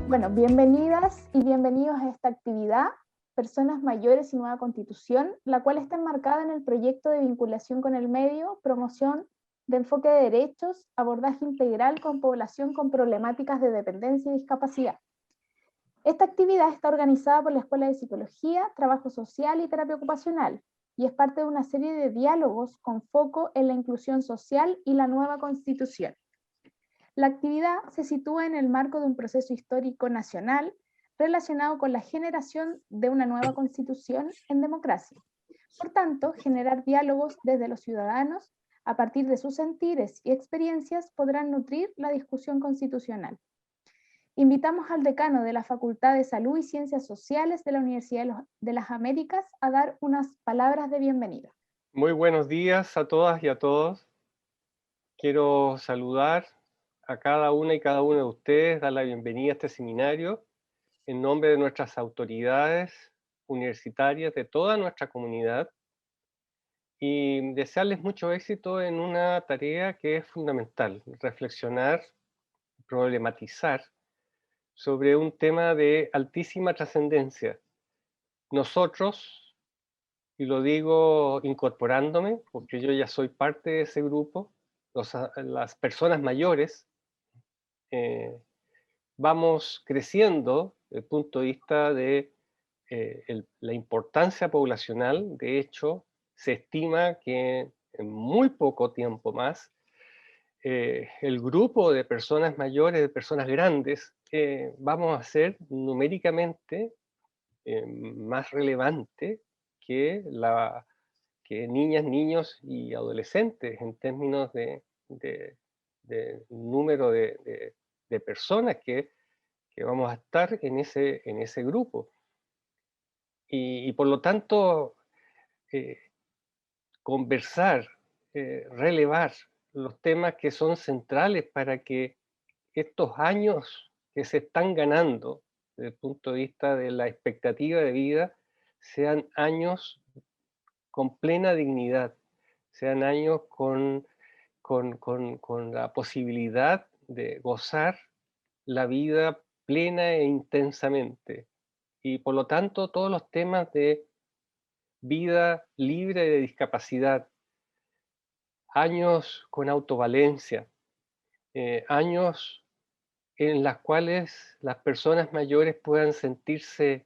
Bueno, bienvenidas y bienvenidos a esta actividad, Personas Mayores y Nueva Constitución, la cual está enmarcada en el proyecto de vinculación con el medio, promoción de enfoque de derechos, abordaje integral con población con problemáticas de dependencia y discapacidad. Esta actividad está organizada por la Escuela de Psicología, Trabajo Social y Terapia Ocupacional, y es parte de una serie de diálogos con foco en la inclusión social y la nueva Constitución. La actividad se sitúa en el marco de un proceso histórico nacional relacionado con la generación de una nueva constitución en democracia. Por tanto, generar diálogos desde los ciudadanos a partir de sus sentires y experiencias podrán nutrir la discusión constitucional. Invitamos al decano de la Facultad de Salud y Ciencias Sociales de la Universidad de las Américas a dar unas palabras de bienvenida. Muy buenos días a todas y a todos. Quiero saludar a cada una y cada uno de ustedes, dar la bienvenida a este seminario en nombre de nuestras autoridades universitarias, de toda nuestra comunidad, y desearles mucho éxito en una tarea que es fundamental: reflexionar, problematizar sobre un tema de altísima trascendencia. Nosotros, y lo digo incorporándome, porque yo ya soy parte de ese grupo, las personas mayores, vamos creciendo desde el punto de vista de la importancia poblacional. De hecho, se estima que en muy poco tiempo más, el grupo de personas mayores, de personas grandes, vamos a ser numéricamente más relevante que niñas, niños y adolescentes en términos de número de personas que vamos a estar en ese grupo. Y por lo tanto, eh, conversar, relevar los temas que son centrales para que estos años que se están ganando desde el punto de vista de la expectativa de vida sean años con plena dignidad, sean años con la posibilidad de gozar la vida plena e intensamente. Y por lo tanto, todos los temas de vida libre de discapacidad, años con autovalencia, años en las cuales las personas mayores puedan sentirse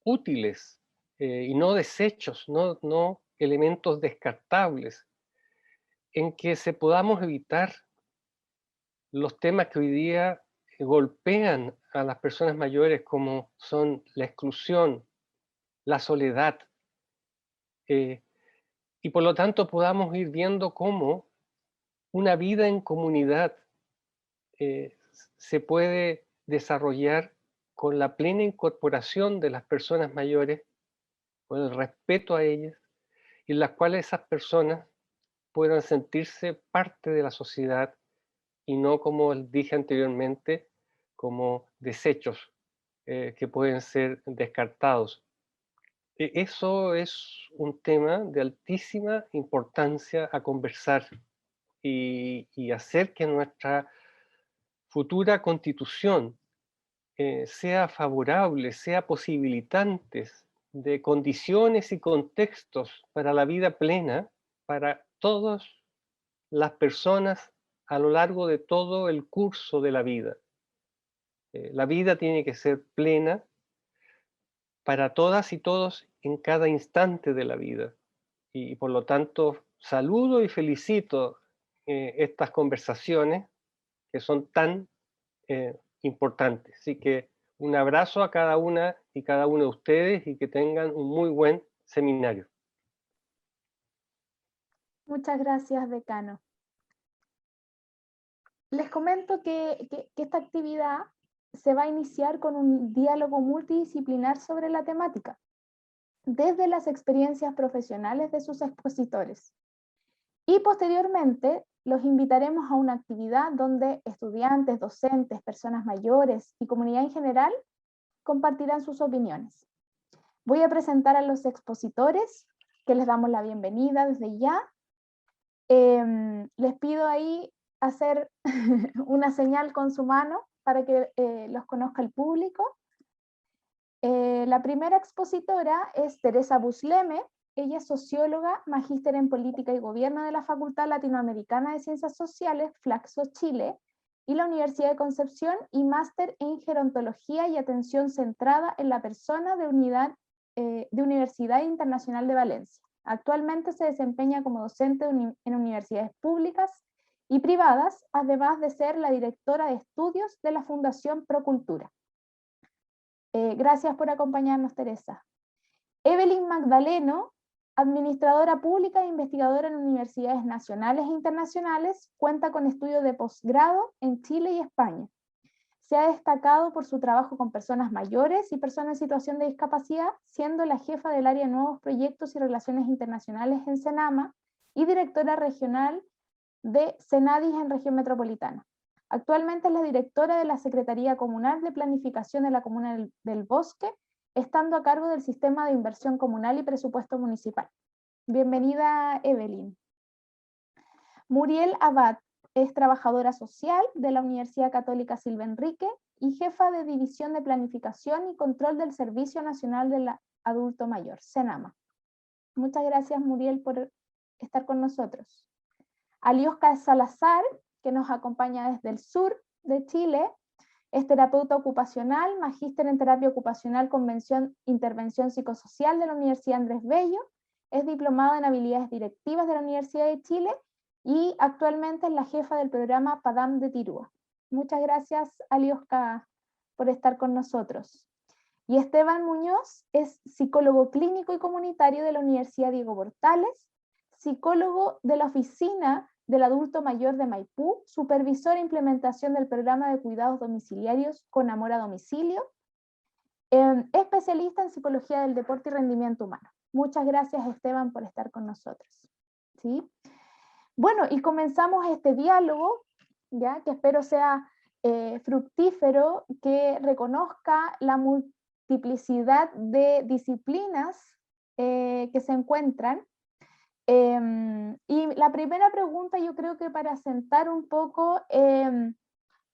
útiles, y no desechos, no elementos descartables, en que se podamos evitar los temas que hoy día golpean a las personas mayores, como son la exclusión, la soledad, y por lo tanto podamos ir viendo cómo una vida en comunidad se puede desarrollar con la plena incorporación de las personas mayores, con el respeto a ellas, y en las cuales esas personas puedan sentirse parte de la sociedad y no, como dije anteriormente, como desechos que pueden ser descartados. Eso es un tema de altísima importancia a conversar y hacer que nuestra futura constitución sea favorable, sea posibilitante de condiciones y contextos para la vida plena para todas las personas a lo largo de todo el curso de la vida. La vida tiene que ser plena para todas y todos en cada instante de la vida. Y por lo tanto, saludo y felicito estas conversaciones que son tan importantes. Así que un abrazo a cada una y cada uno de ustedes y que tengan un muy buen seminario. Muchas gracias, decano. Les comento que esta actividad se va a iniciar con un diálogo multidisciplinar sobre la temática, desde las experiencias profesionales de sus expositores. Y posteriormente, los invitaremos a una actividad donde estudiantes, docentes, personas mayores y comunidad en general compartirán sus opiniones. Voy a presentar a los expositores, que les damos la bienvenida desde ya. Les pido ahí hacer una señal con su mano para que los conozca el público. La primera expositora es Teresa Busleme. Ella es socióloga, magíster en Política y Gobierno de la Facultad Latinoamericana de Ciencias Sociales, Flaxo, Chile, y la Universidad de Concepción, y máster en Gerontología y Atención Centrada en la Persona de Universidad Internacional de Valencia. Actualmente se desempeña como docente en universidades públicas y privadas, además de ser la directora de estudios de la Fundación Procultura. Gracias por acompañarnos, Teresa. Evelyn Magdaleno, administradora pública e investigadora en universidades nacionales e internacionales, cuenta con estudios de posgrado en Chile y España. Se ha destacado por su trabajo con personas mayores y personas en situación de discapacidad, siendo la jefa del área de Nuevos Proyectos y Relaciones Internacionales en CENAMA y directora regional de CENADIS en región metropolitana. Actualmente es la directora de la Secretaría Comunal de Planificación de la Comuna del Bosque, estando a cargo del Sistema de Inversión Comunal y Presupuesto Municipal. Bienvenida, Evelyn. Muriel Abad es trabajadora social de la Universidad Católica Silva Enrique y jefa de División de Planificación y Control del Servicio Nacional del Adulto Mayor, CENAMA. Muchas gracias, Muriel, por estar con nosotros. Aliosca Salazar, que nos acompaña desde el sur de Chile, es terapeuta ocupacional, magíster en terapia ocupacional con intervención psicosocial de la Universidad Andrés Bello, es diplomada en habilidades directivas de la Universidad de Chile y actualmente es la jefa del programa PADAM de Tirúa. Muchas gracias, Aliosca, por estar con nosotros. Y Esteban Muñoz es psicólogo clínico y comunitario de la Universidad Diego Portales, psicólogo de la Oficina del Adulto Mayor de Maipú, supervisor e implementación del programa de cuidados domiciliarios Con Amor a Domicilio, especialista en psicología del deporte y rendimiento humano. Muchas gracias, Esteban, por estar con nosotros. ¿Sí? Bueno, y comenzamos este diálogo, ¿ya? Que espero sea fructífero, que reconozca la multiplicidad de disciplinas que se encuentran. Y la primera pregunta, yo creo que para sentar un poco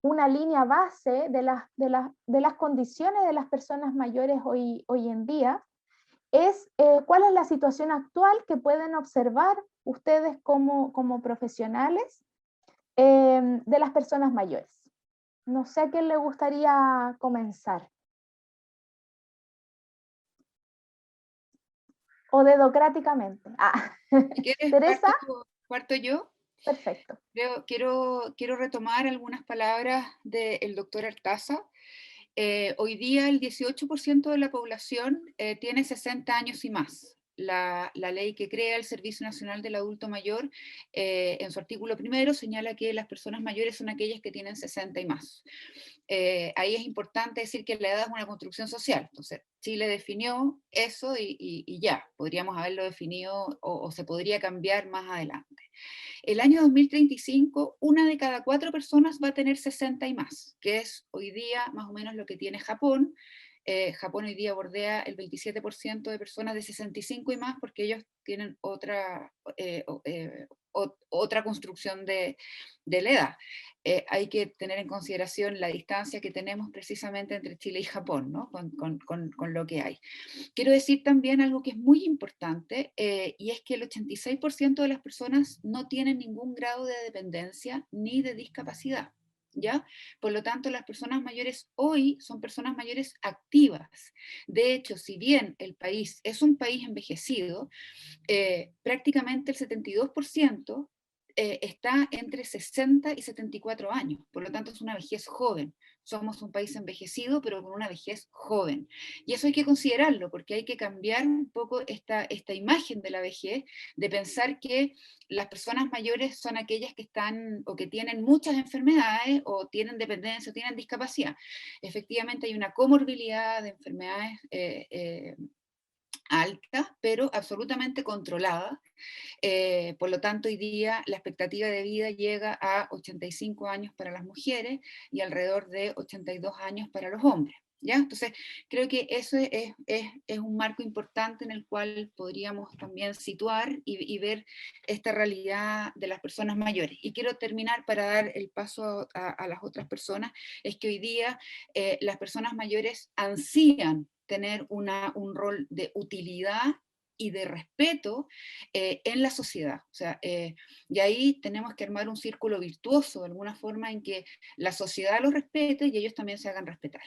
una línea base de las condiciones de las personas mayores hoy en día, es cuál es la situación actual que pueden observar ustedes como profesionales de las personas mayores. No sé a quién le gustaría comenzar. O dedocráticamente. ¿Teresa? ¿Parto yo? Perfecto. Quiero retomar algunas palabras del doctor Artaza. Hoy día el 18% de la población tiene 60 años y más. La ley que crea el Servicio Nacional del Adulto Mayor, en su artículo primero, señala que las personas mayores son aquellas que tienen 60 y más. Ahí es importante decir que la edad es una construcción social. Entonces, Chile definió eso y ya, podríamos haberlo definido o se podría cambiar más adelante. El año 2035, una de cada 4 personas va a tener 60 y más, que es hoy día más o menos lo que tiene Japón. Japón hoy día bordea el 27% de personas de 65 y más porque ellos tienen otra construcción de la edad. Hay que tener en consideración la distancia que tenemos precisamente entre Chile y Japón, ¿no? con lo que hay. Quiero decir también algo que es muy importante, y es que el 86% de las personas no tienen ningún grado de dependencia ni de discapacidad, ¿ya? Por lo tanto, las personas mayores hoy son personas mayores activas. De hecho, si bien el país es un país envejecido, prácticamente el 72% está entre 60 y 74 años, por lo tanto es una vejez joven. Somos un país envejecido, pero con una vejez joven. Y eso hay que considerarlo, porque hay que cambiar un poco esta imagen de la vejez, de pensar que las personas mayores son aquellas que están o que tienen muchas enfermedades, o tienen dependencia, o tienen discapacidad. Efectivamente hay una comorbilidad de enfermedades alta, pero absolutamente controlada. Por lo tanto, hoy día la expectativa de vida llega a 85 años para las mujeres y alrededor de 82 años para los hombres. ¿Ya? Entonces, creo que eso es un marco importante en el cual podríamos también situar y ver esta realidad de las personas mayores. Y quiero terminar para dar el paso a las otras personas, es que hoy día las personas mayores ansían tener un rol de utilidad y de respeto en la sociedad. O sea, y ahí tenemos que armar un círculo virtuoso, de alguna forma, en que la sociedad los respete y ellos también se hagan respetar.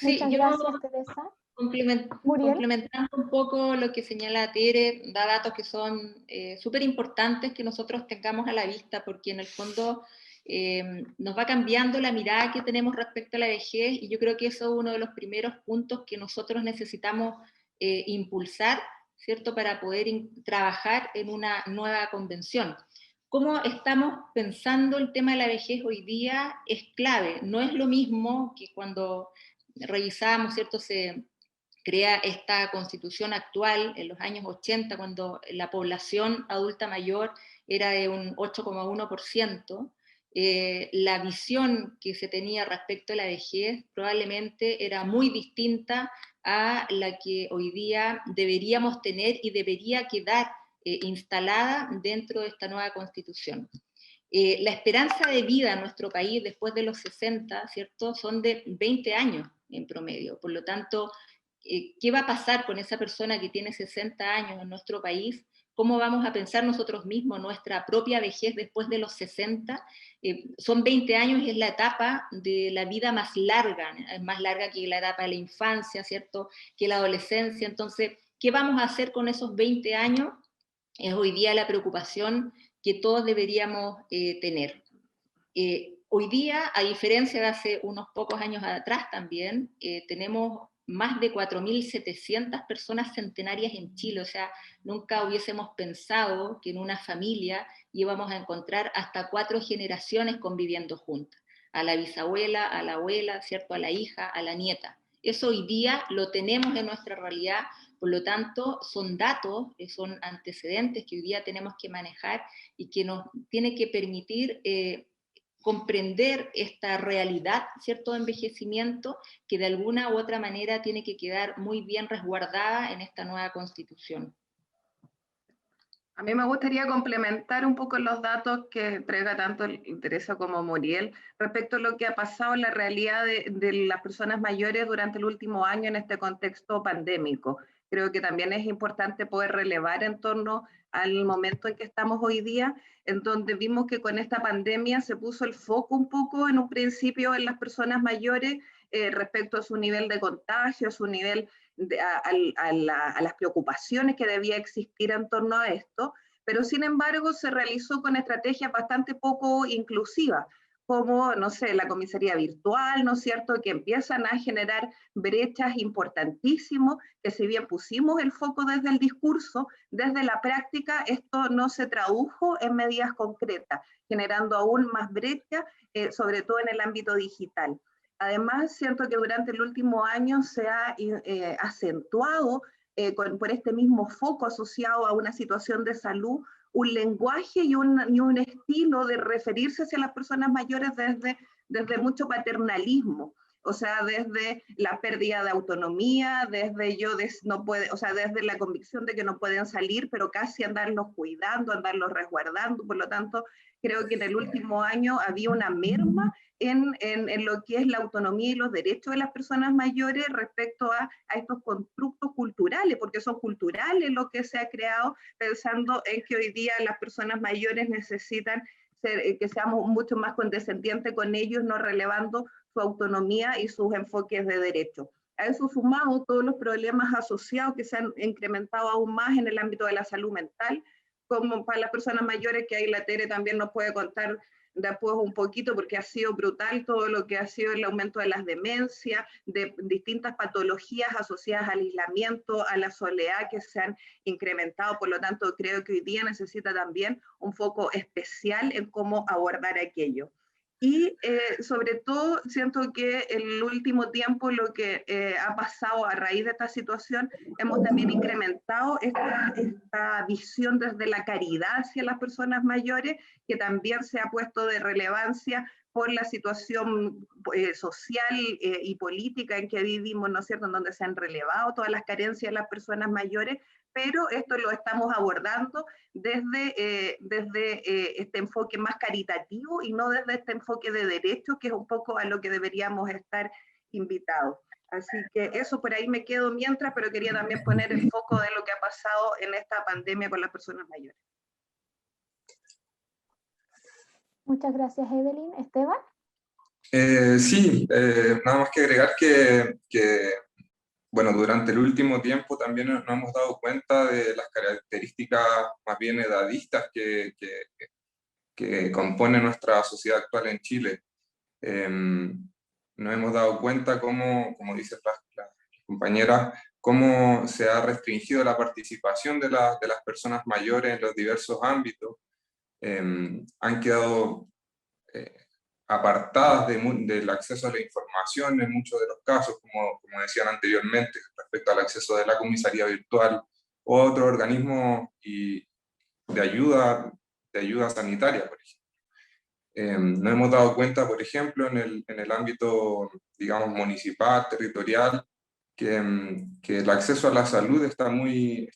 Sí, Muchas gracias, Teresa. Muriel. Complementando un poco lo que señala Tere, da datos que son súper importantes que nosotros tengamos a la vista, porque en el fondo nos va cambiando la mirada que tenemos respecto a la vejez, y yo creo que eso es uno de los primeros puntos que nosotros necesitamos impulsar, ¿cierto?, para poder trabajar en una nueva convención. Cómo estamos pensando el tema de la vejez hoy día es clave. No es lo mismo que cuando revisábamos, ¿cierto?, se crea esta constitución actual en los años 80, cuando la población adulta mayor era de un 8,1%, la visión que se tenía respecto a la vejez probablemente era muy distinta a la que hoy día deberíamos tener y debería quedar instalada dentro de esta nueva constitución. La esperanza de vida en nuestro país después de los 60, ¿cierto?, son de 20 años en promedio. Por lo tanto, ¿qué va a pasar con esa persona que tiene 60 años en nuestro país? ¿Cómo vamos a pensar nosotros mismos nuestra propia vejez después de los 60? Son 20 años y es la etapa de la vida más larga, es más larga que la etapa de la infancia, ¿cierto?, que la adolescencia. Entonces, ¿qué vamos a hacer con esos 20 años? Es hoy día la preocupación que todos deberíamos tener. Hoy día, a diferencia de hace unos pocos años atrás también, tenemos más de 4.700 personas centenarias en Chile. O sea, nunca hubiésemos pensado que en una familia íbamos a encontrar hasta 4 generaciones conviviendo juntas. A la bisabuela, a la abuela, ¿cierto?, a la hija, a la nieta. Eso hoy día lo tenemos en nuestra realidad. Por lo tanto, son datos, son antecedentes que hoy día tenemos que manejar y que nos tiene que permitir comprender esta realidad, ¿cierto?, de envejecimiento, que de alguna u otra manera tiene que quedar muy bien resguardada en esta nueva constitución. A mí me gustaría complementar un poco los datos que entrega tanto Teresa como Muriel respecto a lo que ha pasado en la realidad de las personas mayores durante el último año en este contexto pandémico. Creo que también es importante poder relevar en torno al momento en que estamos hoy día, en donde vimos que con esta pandemia se puso el foco un poco en un principio en las personas mayores respecto a su nivel de contagio, a su nivel a las preocupaciones que debía existir en torno a esto, pero sin embargo se realizó con estrategias bastante poco inclusivas, como, no sé, la comisaría virtual, ¿no es cierto?, que empiezan a generar brechas importantísimas, que si bien pusimos el foco desde el discurso, desde la práctica esto no se tradujo en medidas concretas, generando aún más brechas, sobre todo en el ámbito digital. Además, siento que durante el último año se ha acentuado por este mismo foco asociado a una situación de salud, un lenguaje y un estilo de referirse hacia las personas mayores desde mucho paternalismo. O sea, desde la pérdida de autonomía, desde desde la convicción de que no pueden salir, pero casi andarlos cuidando, andarlos resguardando. Por lo tanto, creo que en el último año había una merma en lo que es la autonomía y los derechos de las personas mayores respecto a estos constructos culturales, porque son culturales lo que se ha creado, pensando en que hoy día las personas mayores necesitan que seamos mucho más condescendientes con ellos, no relevando su autonomía y sus enfoques de derecho. A eso sumado todos los problemas asociados que se han incrementado aún más en el ámbito de la salud mental, como para las personas mayores, que ahí la Tere también nos puede contar después un poquito, porque ha sido brutal todo lo que ha sido el aumento de las demencias, de distintas patologías asociadas al aislamiento, a la soledad que se han incrementado. Por lo tanto, creo que hoy día necesita también un foco especial en cómo abordar aquello. Y sobre todo siento que el último tiempo lo que ha pasado a raíz de esta situación, hemos también incrementado esta visión desde la caridad hacia las personas mayores, que también se ha puesto de relevancia por la situación social y política en que vivimos, ¿no es cierto?, en donde se han relevado todas las carencias de las personas mayores, pero esto lo estamos abordando desde este enfoque más caritativo y no desde este enfoque de derecho, que es un poco a lo que deberíamos estar invitados. Así que eso por ahí me quedo mientras, pero quería también poner el foco de lo que ha pasado en esta pandemia con las personas mayores. Muchas gracias, Evelyn. Esteban. Sí, nada más que agregar que bueno, durante el último tiempo también nos hemos dado cuenta de las características más bien edadistas que compone nuestra sociedad actual en Chile. Nos hemos dado cuenta cómo, como dicen las compañeras, cómo se ha restringido la participación de las personas mayores en los diversos ámbitos. Han quedado apartadas del acceso a la información en muchos de los casos, como decían anteriormente, respecto al acceso de la comisaría virtual o otro organismo de ayuda sanitaria, por ejemplo. Nos hemos dado cuenta, por ejemplo, en el ámbito, digamos, municipal, territorial, que el acceso a la salud está muy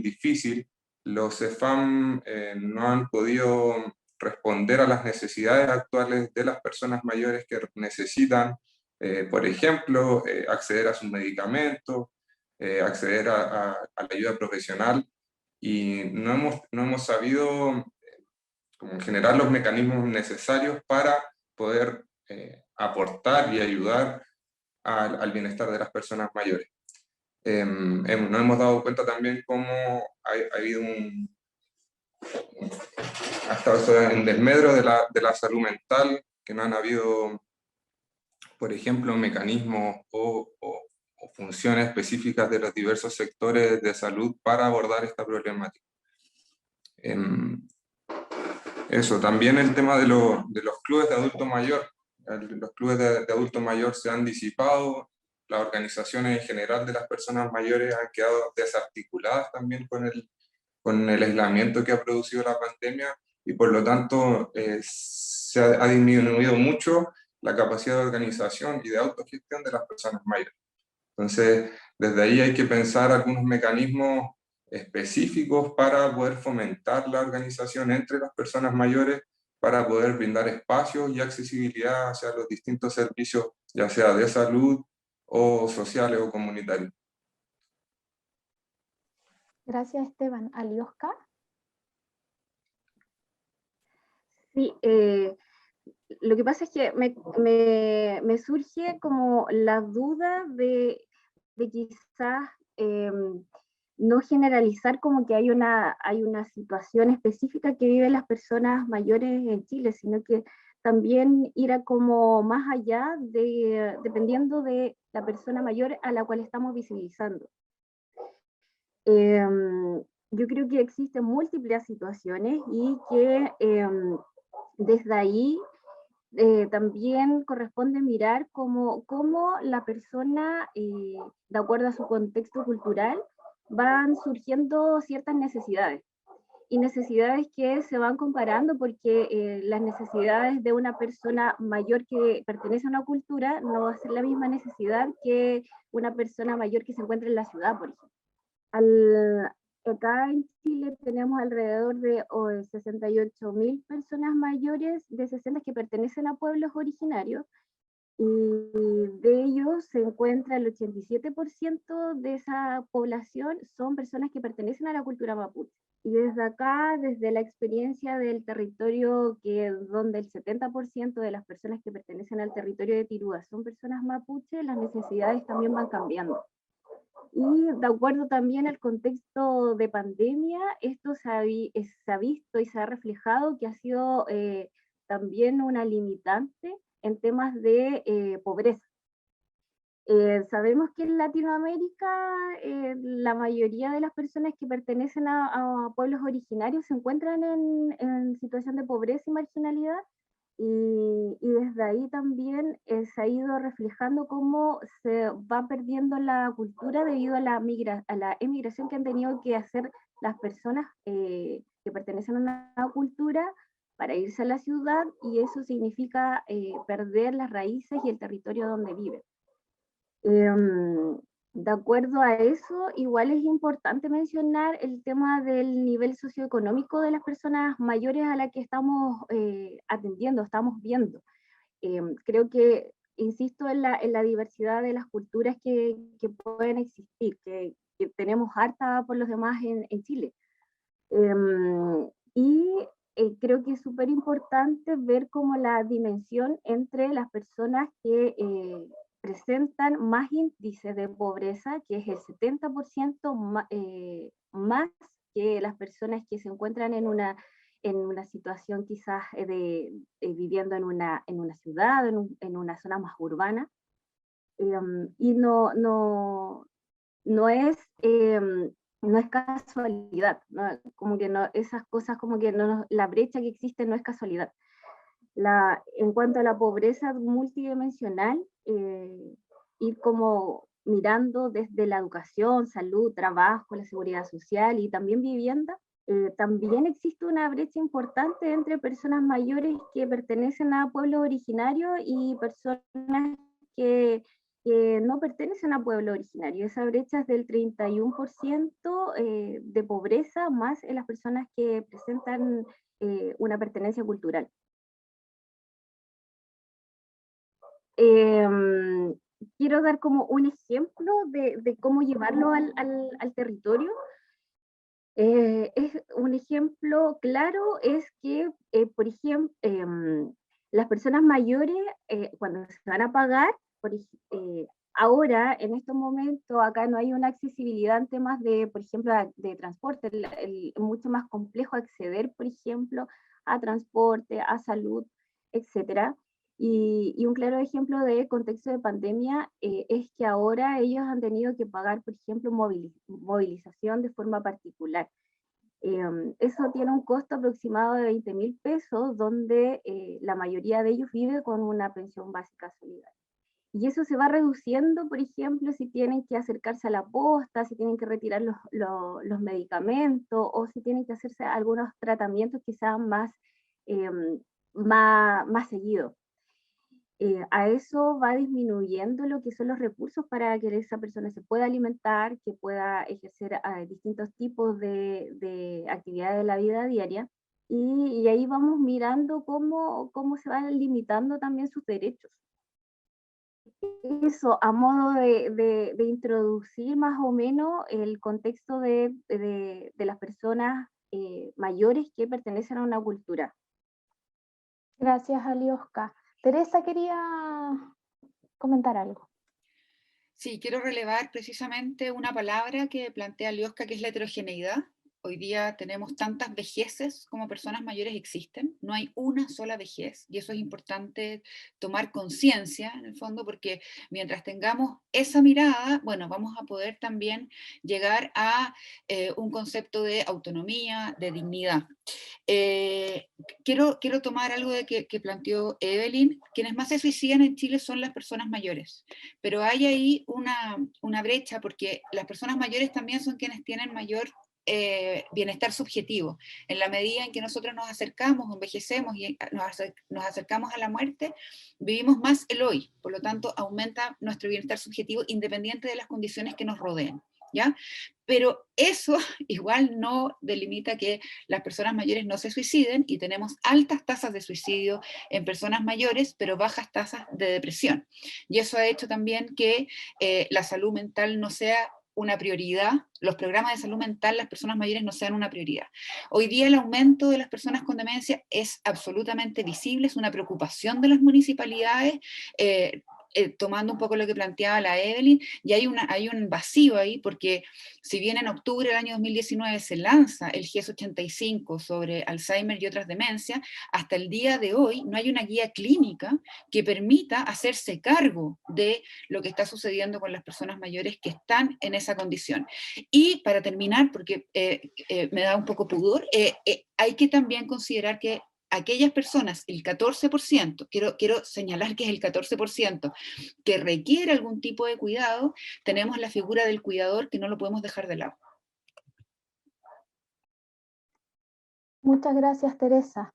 difícil. Los CEFAM no han podido responder a las necesidades actuales de las personas mayores que necesitan, por ejemplo, acceder a sus medicamentos, acceder a la ayuda profesional, y no hemos sabido como generar los mecanismos necesarios para poder aportar y ayudar al bienestar de las personas mayores. Nos hemos dado cuenta también cómo ha habido hasta un desmedro de la salud mental, que no han habido, por ejemplo, mecanismos o funciones específicas de los diversos sectores de salud para abordar esta problemática. Eso, también el tema de los clubes de adulto mayor. Los clubes de adulto mayor se han disipado, las organizaciones en general de las personas mayores han quedado desarticuladas también con el aislamiento que ha producido la pandemia, y por lo tanto se ha disminuido mucho la capacidad de organización y de autogestión de las personas mayores. Entonces, desde ahí hay que pensar algunos mecanismos específicos para poder fomentar la organización entre las personas mayores, para poder brindar espacios y accesibilidad hacia los distintos servicios, ya sea de salud o sociales o comunitarios. Gracias, Esteban. Aliosca. Sí, lo que pasa es que me surge como la duda de quizás no generalizar como que hay una situación específica que viven las personas mayores en Chile, sino que también ir a como más allá dependiendo de la persona mayor a la cual estamos visibilizando. Yo creo que existen múltiples situaciones y que desde ahí también corresponde mirar cómo la persona, de acuerdo a su contexto cultural, van surgiendo ciertas necesidades. Y necesidades que se van comparando porque las necesidades de una persona mayor que pertenece a una cultura no va a ser la misma necesidad que una persona mayor que se encuentra en la ciudad, por ejemplo. Acá en Chile tenemos alrededor de 68.000 personas mayores de 60 que pertenecen a pueblos originarios, y de ellos se encuentra el 87% de esa población son personas que pertenecen a la cultura mapuche. Y desde acá, desde la experiencia del territorio, donde el 70% de las personas que pertenecen al territorio de Tirúa son personas mapuche, las necesidades también van cambiando. Y de acuerdo también al contexto de pandemia, esto se ha visto y se ha reflejado que ha sido también una limitante en temas de pobreza. Sabemos que en Latinoamérica la mayoría de las personas que pertenecen a pueblos originarios se encuentran en situación de pobreza y marginalidad, Y desde ahí también se ha ido reflejando cómo se va perdiendo la cultura debido a la emigración que han tenido que hacer las personas que pertenecen a una cultura para irse a la ciudad, y eso significa perder las raíces y el territorio donde viven. De acuerdo a eso, igual es importante mencionar el tema del nivel socioeconómico de las personas mayores a las que estamos atendiendo, estamos viendo. Creo que, insisto, en la diversidad de las culturas que pueden existir, que tenemos harta por los demás en Chile. Y creo que es súper importante ver como la dimensión entre las personas que presentan más índice de pobreza, que es el 70% más que las personas que se encuentran en una situación quizás viviendo en una ciudad, en una zona más urbana. Y no es casualidad, ¿no? Como que no, esas cosas como que no, la brecha que existe no es casualidad. En cuanto a la pobreza multidimensional, ir como mirando desde la educación, salud, trabajo, la seguridad social y también vivienda, también existe una brecha importante entre personas mayores que pertenecen a pueblos originarios y personas que no pertenecen a pueblo originario. Esa brecha es del 31% de pobreza, más en las personas que presentan una pertenencia cultural. Quiero dar como un ejemplo de cómo llevarlo al territorio. Un ejemplo claro es que, por ejemplo, las personas mayores, cuando se van a pagar, ahora, en estos momentos, acá no hay una accesibilidad en temas de, por ejemplo, de transporte. Es mucho más complejo acceder, por ejemplo, a transporte, a salud, etcétera. Y un claro ejemplo de contexto de pandemia es que ahora ellos han tenido que pagar, por ejemplo, movilización de forma particular. Eso tiene un costo aproximado de 20.000 pesos, donde la mayoría de ellos vive con una pensión básica solidaria. Y eso se va reduciendo, por ejemplo, si tienen que acercarse a la posta, si tienen que retirar los medicamentos, o si tienen que hacerse algunos tratamientos que sean más seguidos. A eso va disminuyendo lo que son los recursos para que esa persona se pueda alimentar, que pueda ejercer distintos tipos de actividades de la vida diaria, y ahí vamos mirando cómo se van limitando también sus derechos. Eso, a modo de introducir más o menos el contexto de las personas mayores que pertenecen a una cultura. Gracias, Alioska. Teresa quería comentar algo. Sí, quiero relevar precisamente una palabra que plantea Alioska, que es la heterogeneidad. Hoy día tenemos tantas vejeces como personas mayores existen, no hay una sola vejez, y eso es importante tomar conciencia en el fondo, porque mientras tengamos esa mirada, bueno, vamos a poder también llegar a un concepto de autonomía, de dignidad. Quiero tomar algo que planteó Evelyn. Quienes más se suicidan en Chile son las personas mayores, pero hay ahí una brecha, porque las personas mayores también son quienes tienen mayor bienestar subjetivo. En la medida en que nosotros nos acercamos, envejecemos y nos acercamos a la muerte, vivimos más el hoy, por lo tanto aumenta nuestro bienestar subjetivo independiente de las condiciones que nos rodeen, ¿ya? Pero eso igual no delimita que las personas mayores no se suiciden, y tenemos altas tasas de suicidio en personas mayores, pero bajas tasas de depresión. Y eso ha hecho también que la salud mental no sea una prioridad, los programas de salud mental, las personas mayores no sean una prioridad. Hoy día el aumento de las personas con demencia es absolutamente visible, es una preocupación de las municipalidades, tomando un poco lo que planteaba la Evelyn, y hay un vacío ahí, porque si bien en octubre del año 2019 se lanza el GES 85 sobre Alzheimer y otras demencias, hasta el día de hoy no hay una guía clínica que permita hacerse cargo de lo que está sucediendo con las personas mayores que están en esa condición. Y para terminar, porque me da un poco pudor, hay que también considerar que aquellas personas, el 14%, quiero señalar que es el 14%, que requiere algún tipo de cuidado, tenemos la figura del cuidador que no lo podemos dejar de lado. Muchas gracias, Teresa.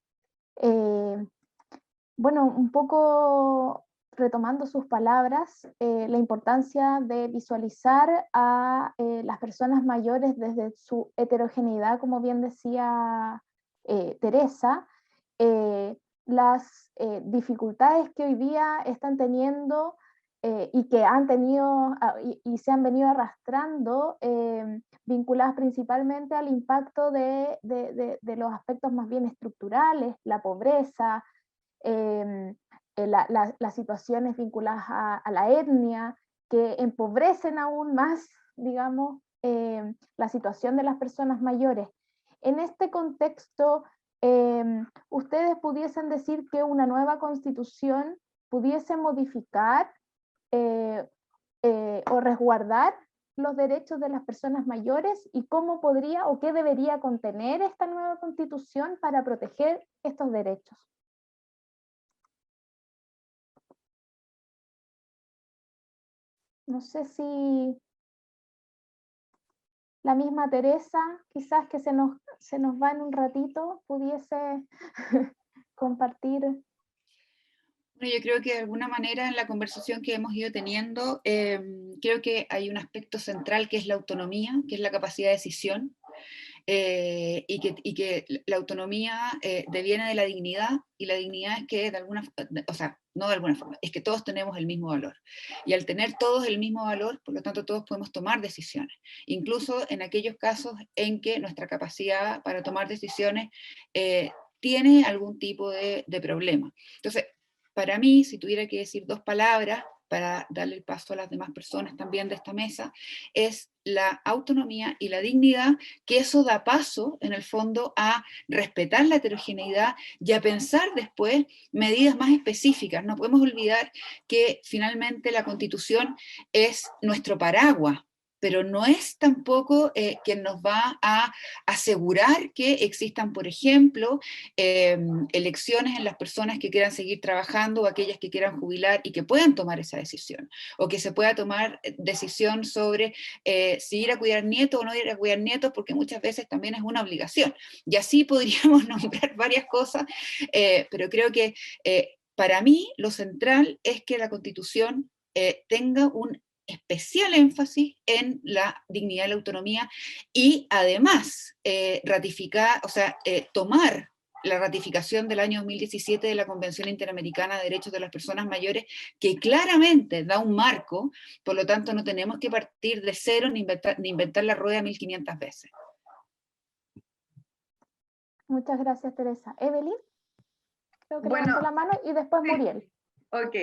Bueno, un poco retomando sus palabras, la importancia de visualizar a las personas mayores desde su heterogeneidad, como bien decía Teresa, las dificultades que hoy día están teniendo y que han tenido y se han venido arrastrando, vinculadas principalmente al impacto de los aspectos más bien estructurales, la pobreza, las situaciones vinculadas a la etnia, que empobrecen aún más, digamos, la situación de las personas mayores. En este contexto, ¿ustedes pudiesen decir que una nueva constitución pudiese modificar o resguardar los derechos de las personas mayores, y cómo podría o qué debería contener esta nueva constitución para proteger estos derechos? No sé si la misma Teresa, quizás que se nos va en un ratito, pudiese compartir. Bueno, yo creo que de alguna manera en la conversación que hemos ido teniendo, creo que hay un aspecto central que es la autonomía, que es la capacidad de decisión, y que la autonomía deviene de la dignidad, y la dignidad es que de alguna forma, o sea, no de alguna forma, es que todos tenemos el mismo valor. Y al tener todos el mismo valor, por lo tanto todos podemos tomar decisiones, incluso en aquellos casos en que nuestra capacidad para tomar decisiones tiene algún tipo de problema. Entonces, para mí, si tuviera que decir dos palabras para darle el paso a las demás personas también de esta mesa, es la autonomía y la dignidad, que eso da paso, en el fondo, a respetar la heterogeneidad y a pensar después medidas más específicas. No podemos olvidar que finalmente la Constitución es nuestro paraguas, pero no es tampoco quien nos va a asegurar que existan, por ejemplo, elecciones en las personas que quieran seguir trabajando, o aquellas que quieran jubilar y que puedan tomar esa decisión, o que se pueda tomar decisión sobre si ir a cuidar nietos o no ir a cuidar nietos, porque muchas veces también es una obligación. Y así podríamos nombrar varias cosas, pero creo que para mí lo central es que la Constitución tenga un especial énfasis en la dignidad y la autonomía, y además ratificar, o sea, tomar la ratificación del año 2017 de la Convención Interamericana de Derechos de las Personas Mayores, que claramente da un marco, por lo tanto no tenemos que partir de cero ni inventar la rueda 1500 veces. Muchas gracias, Teresa. Evelyn, creo que levantó la mano, y después Muriel. Ok,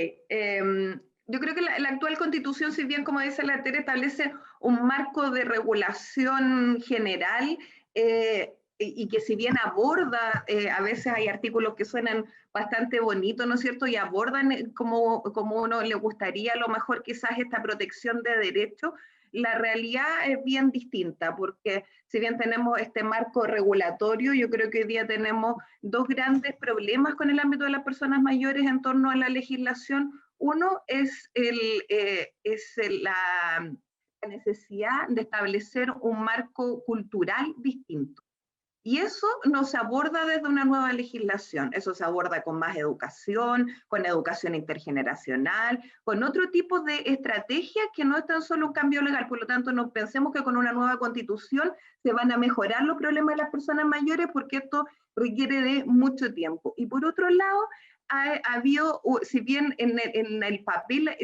yo creo que la actual Constitución, si bien, como dice la Tere, establece un marco de regulación general, y que si bien aborda, a veces hay artículos que suenan bastante bonitos, ¿no es cierto?, y abordan como uno le gustaría, a lo mejor quizás esta protección de derechos, la realidad es bien distinta, porque si bien tenemos este marco regulatorio, yo creo que hoy día tenemos dos grandes problemas con el ámbito de las personas mayores en torno a la legislación. Uno es la necesidad de establecer un marco cultural distinto. Y eso no se aborda desde una nueva legislación, eso se aborda con más educación, con educación intergeneracional, con otro tipo de estrategias que no es tan solo un cambio legal. Por lo tanto, no pensemos que con una nueva constitución se van a mejorar los problemas de las personas mayores, porque esto requiere de mucho tiempo. Y por otro lado, ha habido, si bien en el papel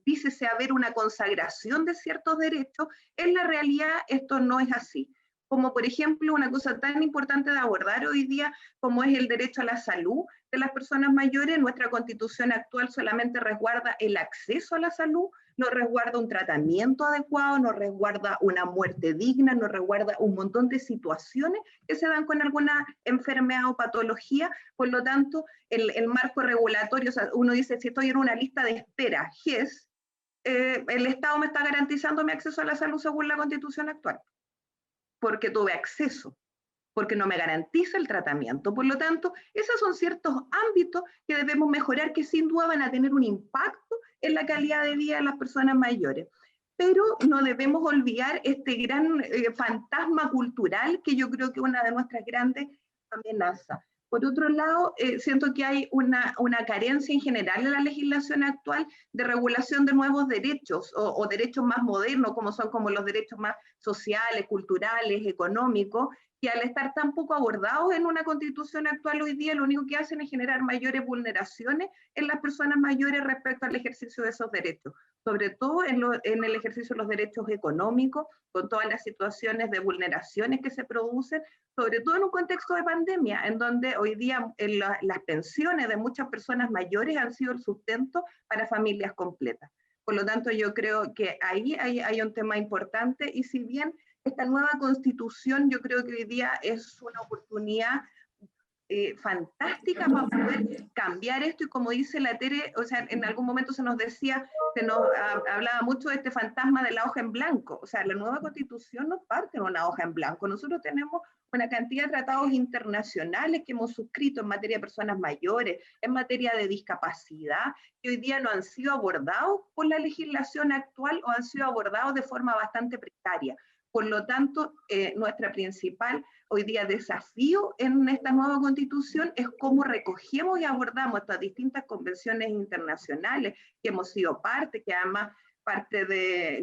dícese haber una consagración de ciertos derechos, en la realidad esto no es así. Como por ejemplo una cosa tan importante de abordar hoy día como es el derecho a la salud de las personas mayores. Nuestra Constitución actual solamente resguarda el acceso a la salud, no resguarda un tratamiento adecuado, no resguarda una muerte digna, no resguarda un montón de situaciones que se dan con alguna enfermedad o patología. Por lo tanto, el marco regulatorio, o sea, uno dice, si estoy en una lista de espera, GES, el Estado me está garantizando mi acceso a la salud según la Constitución actual, porque tuve acceso. porque no me garantiza el tratamiento. Por lo tanto, esos son ciertos ámbitos que debemos mejorar, que sin duda van a tener un impacto en la calidad de vida de las personas mayores. Pero no debemos olvidar este gran fantasma cultural, que yo creo que es una de nuestras grandes amenazas. Por otro lado, siento que hay una carencia en general en la legislación actual de regulación de nuevos derechos o derechos más modernos, como son como los derechos más sociales, culturales, económicos, que al estar tan poco abordados en una constitución actual hoy día, lo único que hacen es generar mayores vulneraciones en las personas mayores respecto al ejercicio de esos derechos, sobre todo en el ejercicio de los derechos económicos, con todas las situaciones de vulneraciones que se producen, sobre todo en un contexto de pandemia, en donde hoy día las pensiones de muchas personas mayores han sido el sustento para familias completas. Por lo tanto, yo creo que ahí hay un tema importante, y si bien esta nueva constitución yo creo que hoy día es una oportunidad fantástica para poder cambiar esto, y como dice la Tere, o sea, en algún momento se nos decía, se nos hablaba mucho de este fantasma de la hoja en blanco. O sea, la nueva constitución no parte de una hoja en blanco. Nosotros tenemos una cantidad de tratados internacionales que hemos suscrito en materia de personas mayores, en materia de discapacidad, que hoy día no han sido abordados por la legislación actual o han sido abordados de forma bastante precaria. Por lo tanto, nuestra principal hoy día desafío en esta nueva constitución es cómo recogemos y abordamos estas distintas convenciones internacionales que hemos sido parte, que además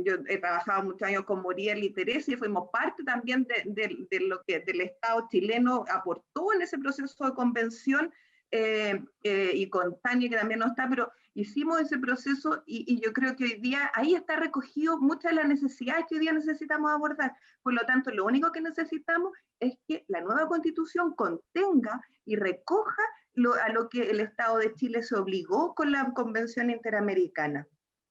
yo he trabajado muchos años con Muriel y Teresa, y fuimos parte también de lo que el Estado chileno aportó en ese proceso de convención, y con Tania, que también no está, pero hicimos ese proceso, y yo creo que hoy día ahí está recogido muchas de las necesidades que hoy día necesitamos abordar. Por lo tanto, lo único que necesitamos es que la nueva constitución contenga y recoja a lo que el Estado de Chile se obligó con la Convención Interamericana.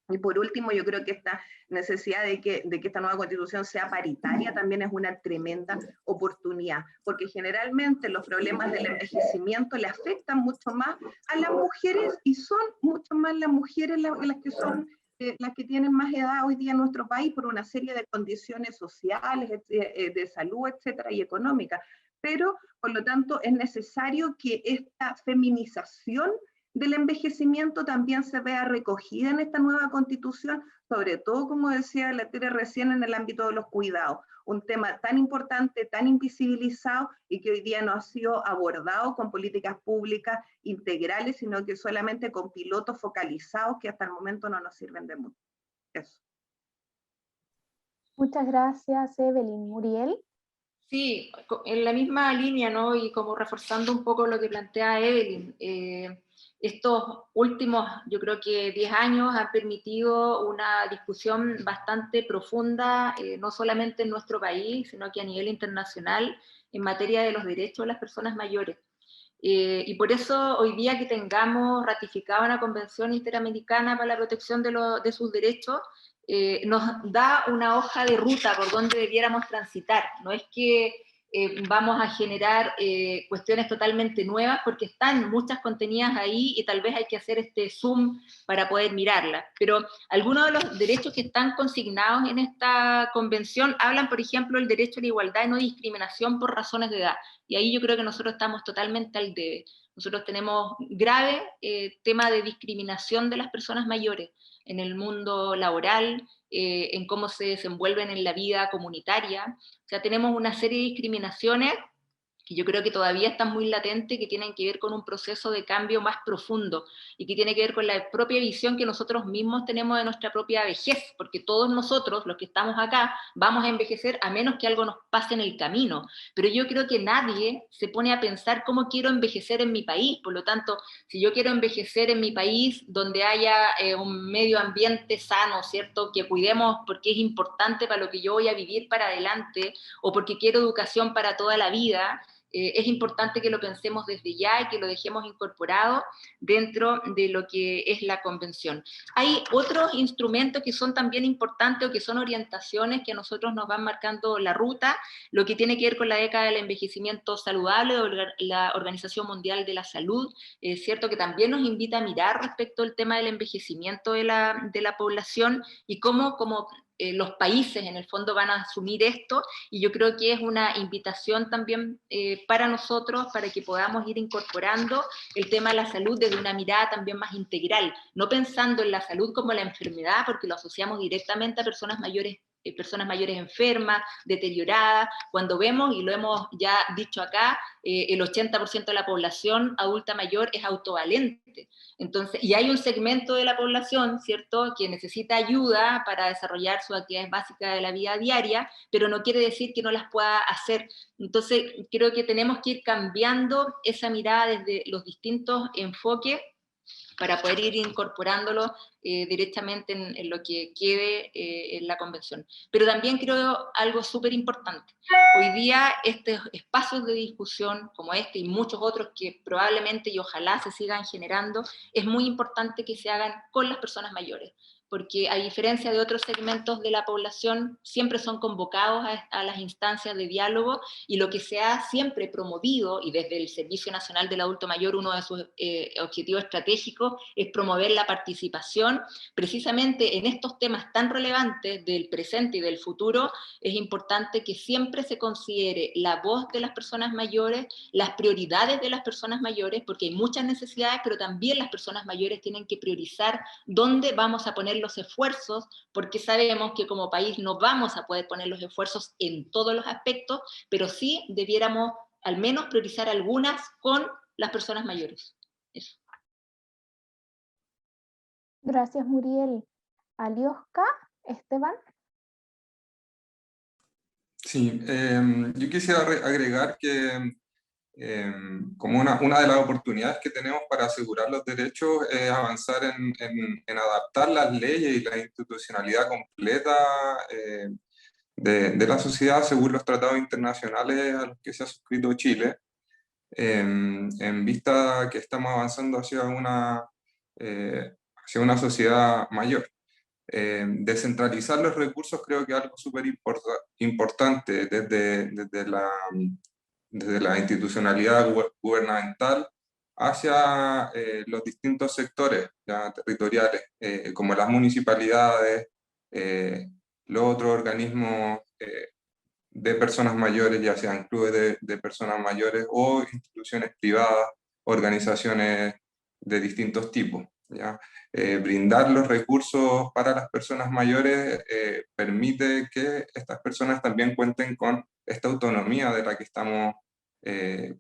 Y por último, yo creo que esta necesidad de que esta nueva constitución sea paritaria también es una tremenda oportunidad, porque generalmente los problemas del envejecimiento le afectan mucho más a las mujeres, y son mucho más las mujeres las que son las que tienen más edad hoy día en nuestro país, por una serie de condiciones sociales, de salud, etcétera, y económicas. Pero, por lo tanto, es necesario que esta feminización del envejecimiento también se vea recogida en esta nueva constitución, sobre todo, como decía la Tere recién, en el ámbito de los cuidados, un tema tan importante, tan invisibilizado, y que hoy día no ha sido abordado con políticas públicas integrales, sino que solamente con pilotos focalizados que hasta el momento no nos sirven de mucho. Eso. Muchas gracias, Evelyn. Muriel. Sí, en la misma línea, ¿no? Y como reforzando un poco lo que plantea Evelyn, estos últimos, yo creo que 10 años han permitido una discusión bastante profunda, no solamente en nuestro país, sino que a nivel internacional, en materia de los derechos de las personas mayores. Y por eso hoy día que tengamos ratificada una Convención Interamericana para la protección de sus derechos, nos da una hoja de ruta por donde debiéramos transitar. No es que vamos a generar cuestiones totalmente nuevas, porque están muchas contenidas ahí y tal vez hay que hacer este zoom para poder mirarlas. Pero algunos de los derechos que están consignados en esta convención hablan, por ejemplo, el derecho a la igualdad y no discriminación por razones de edad. Y ahí yo creo que nosotros estamos totalmente al debe. Nosotros tenemos grave tema de discriminación de las personas mayores en el mundo laboral, en cómo se desenvuelven en la vida comunitaria. O sea, tenemos una serie de discriminaciones que yo creo que todavía están muy latentes, que tienen que ver con un proceso de cambio más profundo y que tiene que ver con la propia visión que nosotros mismos tenemos de nuestra propia vejez, porque todos nosotros, los que estamos acá, vamos a envejecer a menos que algo nos pase en el camino, pero yo creo que nadie se pone a pensar cómo quiero envejecer en mi país. Por lo tanto, si yo quiero envejecer en mi país donde haya un medio ambiente sano, ¿cierto?, que cuidemos porque es importante para lo que yo voy a vivir para adelante, o porque quiero educación para toda la vida, es importante que lo pensemos desde ya y que lo dejemos incorporado dentro de lo que es la convención. Hay otros instrumentos que son también importantes o que son orientaciones que a nosotros nos van marcando la ruta, lo que tiene que ver con la década del envejecimiento saludable de la Organización Mundial de la Salud, cierto, que también nos invita a mirar respecto al tema del envejecimiento de la población y cómo como los países en el fondo van a asumir esto, y yo creo que es una invitación también para nosotros, para que podamos ir incorporando el tema de la salud desde una mirada también más integral, no pensando en la salud como la enfermedad, porque lo asociamos directamente a personas mayores enfermas, deterioradas, cuando vemos, y lo hemos ya dicho acá, el 80% de la población adulta mayor es autovalente. Entonces, y hay un segmento de la población, ¿cierto?, que necesita ayuda para desarrollar sus actividades básicas de la vida diaria, pero no quiere decir que no las pueda hacer. Entonces, creo que tenemos que ir cambiando esa mirada desde los distintos enfoques para poder ir incorporándolo directamente en lo que quede en la convención. Pero también creo algo súper importante. Hoy día estos espacios de discusión como este y muchos otros que probablemente y ojalá se sigan generando, es muy importante que se hagan con las personas mayores, porque a diferencia de otros segmentos de la población, siempre son convocados a las instancias de diálogo, y lo que se ha siempre promovido, y desde el Servicio Nacional del Adulto Mayor, uno de sus objetivos estratégicos es promover la participación, precisamente en estos temas tan relevantes del presente y del futuro. Es importante que siempre se considere la voz de las personas mayores, las prioridades de las personas mayores, porque hay muchas necesidades, pero también las personas mayores tienen que priorizar dónde vamos a poner los esfuerzos, porque sabemos que como país no vamos a poder poner los esfuerzos en todos los aspectos, pero sí debiéramos al menos priorizar algunas con las personas mayores. Eso. Gracias, Muriel. Alioska, Esteban. Sí, yo quisiera agregar que como una de las oportunidades que tenemos para asegurar los derechos es avanzar en adaptar las leyes y la institucionalidad completa de la sociedad según los tratados internacionales a los que se ha suscrito Chile, en vista que estamos avanzando hacia una sociedad mayor. Descentralizar los recursos creo que es algo súper importante desde la institucionalidad gubernamental hacia los distintos sectores ya, territoriales, como las municipalidades, los otros organismos de personas mayores, ya sean clubes de personas mayores o instituciones privadas, organizaciones de distintos tipos. ¿Ya? Brindar los recursos para las personas mayores permite que estas personas también cuenten con esta autonomía de la que estamos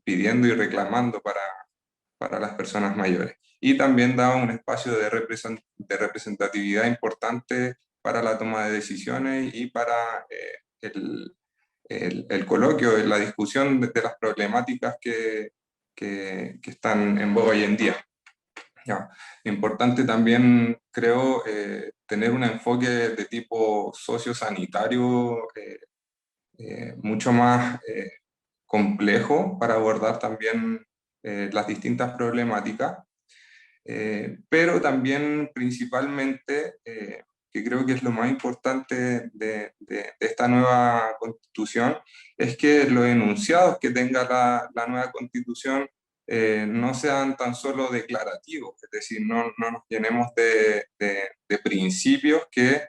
pidiendo y reclamando para las personas mayores. Y también da un espacio de representatividad importante para la toma de decisiones y para el coloquio, la discusión de las problemáticas que están en boga hoy en día. Ya. Importante también, creo, tener un enfoque de tipo sociosanitario mucho más complejo para abordar también las distintas problemáticas, pero también principalmente, que creo que es lo más importante de esta nueva constitución, es que los enunciados que tenga la nueva constitución no sean tan solo declarativos, es decir, no nos llenemos de principios que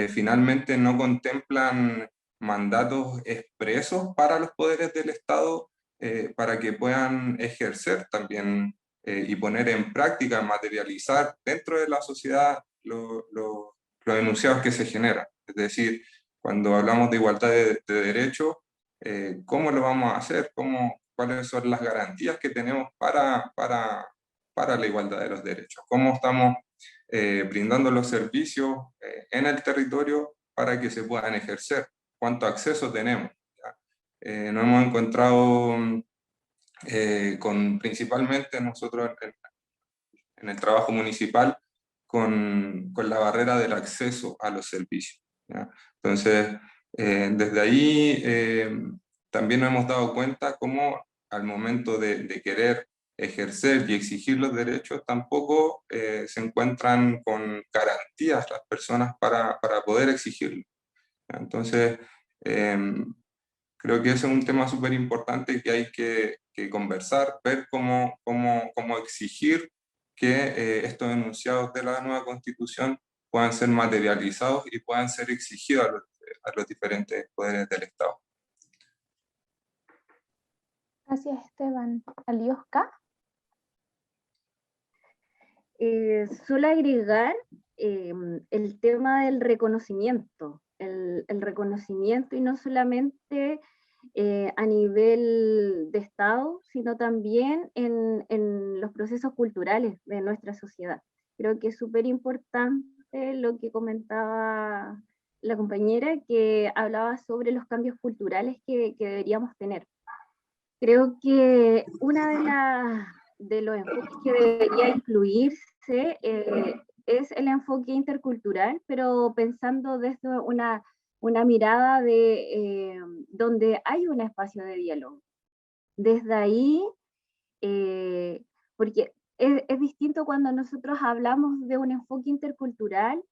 finalmente no contemplan mandatos expresos para los poderes del Estado para que puedan ejercer también y poner en práctica, materializar dentro de la sociedad los enunciados que se generan. Es decir, cuando hablamos de igualdad de derechos, ¿cómo lo vamos a hacer? ¿Cuáles son las garantías que tenemos para la igualdad de los derechos? ¿Cómo estamos brindando los servicios en el territorio para que se puedan ejercer? ¿Cuánto acceso tenemos? Nos hemos encontrado principalmente nosotros en el trabajo municipal con la barrera del acceso a los servicios. ¿Ya? Entonces, desde ahí también nos hemos dado cuenta cómo al momento de querer ejercer y exigir los derechos, tampoco se encuentran con garantías las personas para poder exigirlo. ¿Ya? Entonces, creo que ese es un tema súper importante que hay que conversar, ver cómo exigir que estos enunciados de la nueva Constitución puedan ser materializados y puedan ser exigidos a los diferentes poderes del Estado. Gracias, Esteban. Alioska. Solo agregar el tema del reconocimiento, el reconocimiento, y no solamente a nivel de Estado, sino también en los procesos culturales de nuestra sociedad. Creo que es súper importante lo que comentaba la compañera, que hablaba sobre los cambios culturales que deberíamos tener. Creo que una de los enfoques que debería incluirse es el enfoque intercultural, pero pensando desde una mirada de donde hay un espacio de diálogo. Desde ahí, porque es distinto cuando nosotros hablamos de un enfoque intercultural.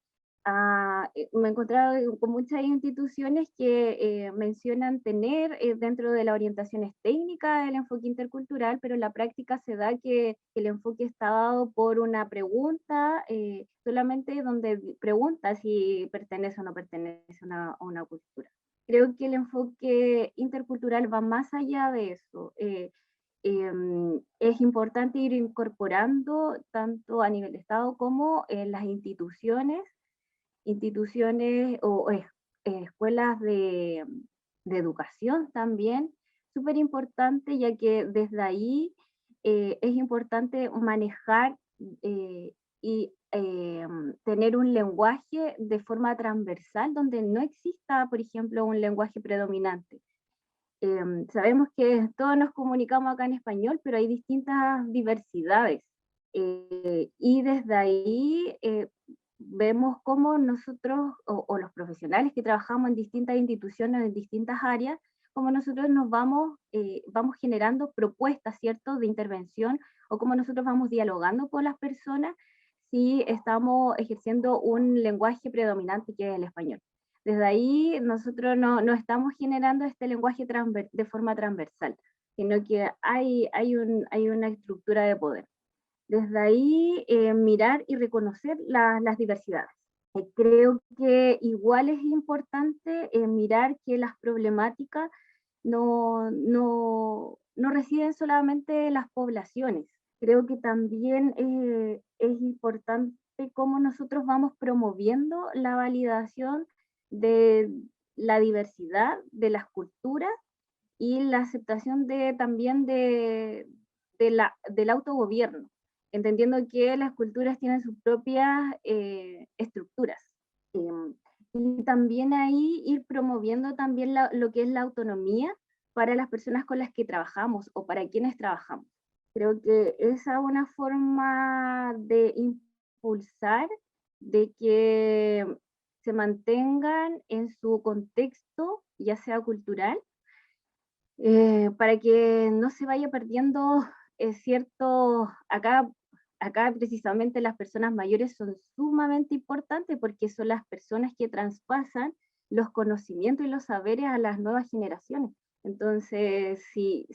Me he encontrado con muchas instituciones que mencionan tener dentro de las orientaciones técnicas el enfoque intercultural, pero en la práctica se da que el enfoque está dado por una pregunta, solamente donde pregunta si pertenece o no pertenece a una cultura. Creo que el enfoque intercultural va más allá de eso. Es importante ir incorporando tanto a nivel de Estado como en las instituciones o escuelas de educación también, súper importante, ya que desde ahí es importante manejar y tener un lenguaje de forma transversal, donde no exista, por ejemplo, un lenguaje predominante. Sabemos que todos nos comunicamos acá en español, pero hay distintas diversidades, y desde ahí vemos cómo nosotros, o los profesionales que trabajamos en distintas instituciones, en distintas áreas, cómo nosotros nos vamos generando propuestas, ¿cierto?, de intervención, o cómo nosotros vamos dialogando con las personas si estamos ejerciendo un lenguaje predominante que es el español. Desde ahí nosotros no estamos generando este lenguaje de forma transversal, sino que hay una estructura de poder. Desde ahí mirar y reconocer las diversidades. Creo que igual es importante mirar que las problemáticas no residen solamente en las poblaciones. Creo que también es importante cómo nosotros vamos promoviendo la validación de la diversidad de las culturas y la aceptación también del autogobierno, entendiendo que las culturas tienen sus propias estructuras. Y también ahí ir promoviendo también lo que es la autonomía para las personas con las que trabajamos o para quienes trabajamos. Creo que esa es una forma de impulsar, de que se mantengan en su contexto, ya sea cultural, para que no se vaya perdiendo acá precisamente las personas mayores son sumamente importantes, porque son las personas que traspasan los conocimientos y los saberes a las nuevas generaciones. Entonces, si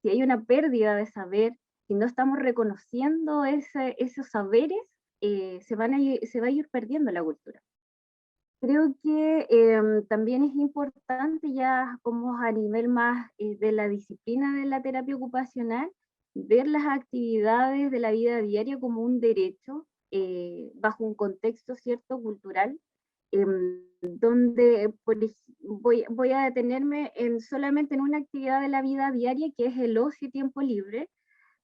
hay una pérdida de saber, si no estamos reconociendo esos saberes, se va a ir perdiendo la cultura. Creo que también es importante, ya como a nivel más de la disciplina de la terapia ocupacional, ver las actividades de la vida diaria como un derecho, bajo un contexto, ¿cierto?, cultural, donde voy a detenerme solamente en una actividad de la vida diaria, que es el ocio y tiempo libre,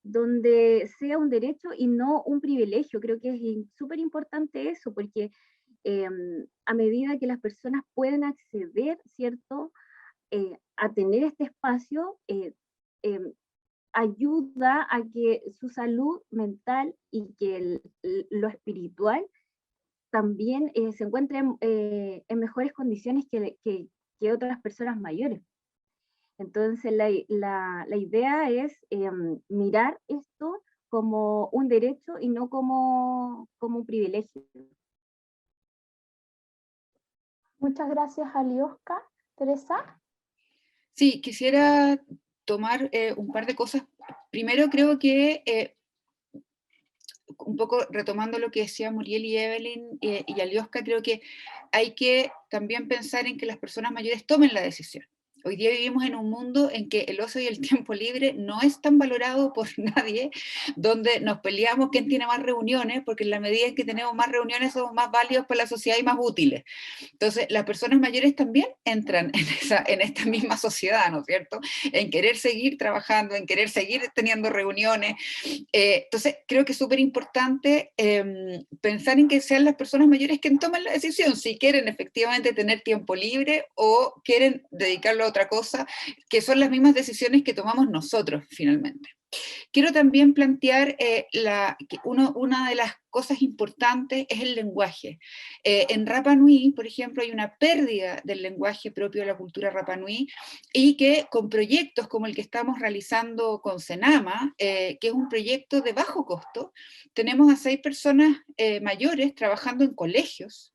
donde sea un derecho y no un privilegio. Creo que es súper importante eso, porque a medida que las personas pueden acceder, ¿cierto?, a tener este espacio, ayuda a que su salud mental y que lo espiritual también se encuentren en mejores condiciones que otras personas mayores. Entonces la idea es mirar esto como un derecho y no como un privilegio. Muchas gracias, Alioska. Teresa. Sí, quisiera tomar un par de cosas. Primero, creo que un poco retomando lo que decía Muriel y Evelyn y Alioska, creo que hay que también pensar en que las personas mayores tomen la decisión. Hoy día vivimos en un mundo en que el ocio y el tiempo libre no es tan valorado por nadie, donde nos peleamos quién tiene más reuniones, porque en la medida en que tenemos más reuniones somos más válidos para la sociedad y más útiles. Entonces, las personas mayores también entran en esta misma sociedad, ¿no es cierto? En querer seguir trabajando, en querer seguir teniendo reuniones. Entonces, creo que es súper importante pensar en que sean las personas mayores quienes toman la decisión, si quieren efectivamente tener tiempo libre o quieren dedicarlo a otra cosa, que son las mismas decisiones que tomamos nosotros finalmente. Quiero también plantear que una de las cosas importantes es el lenguaje. En Rapa Nui, por ejemplo, hay una pérdida del lenguaje propio de la cultura Rapa Nui, y que con proyectos como el que estamos realizando con Senama, que es un proyecto de bajo costo, tenemos a 6 personas mayores trabajando en colegios,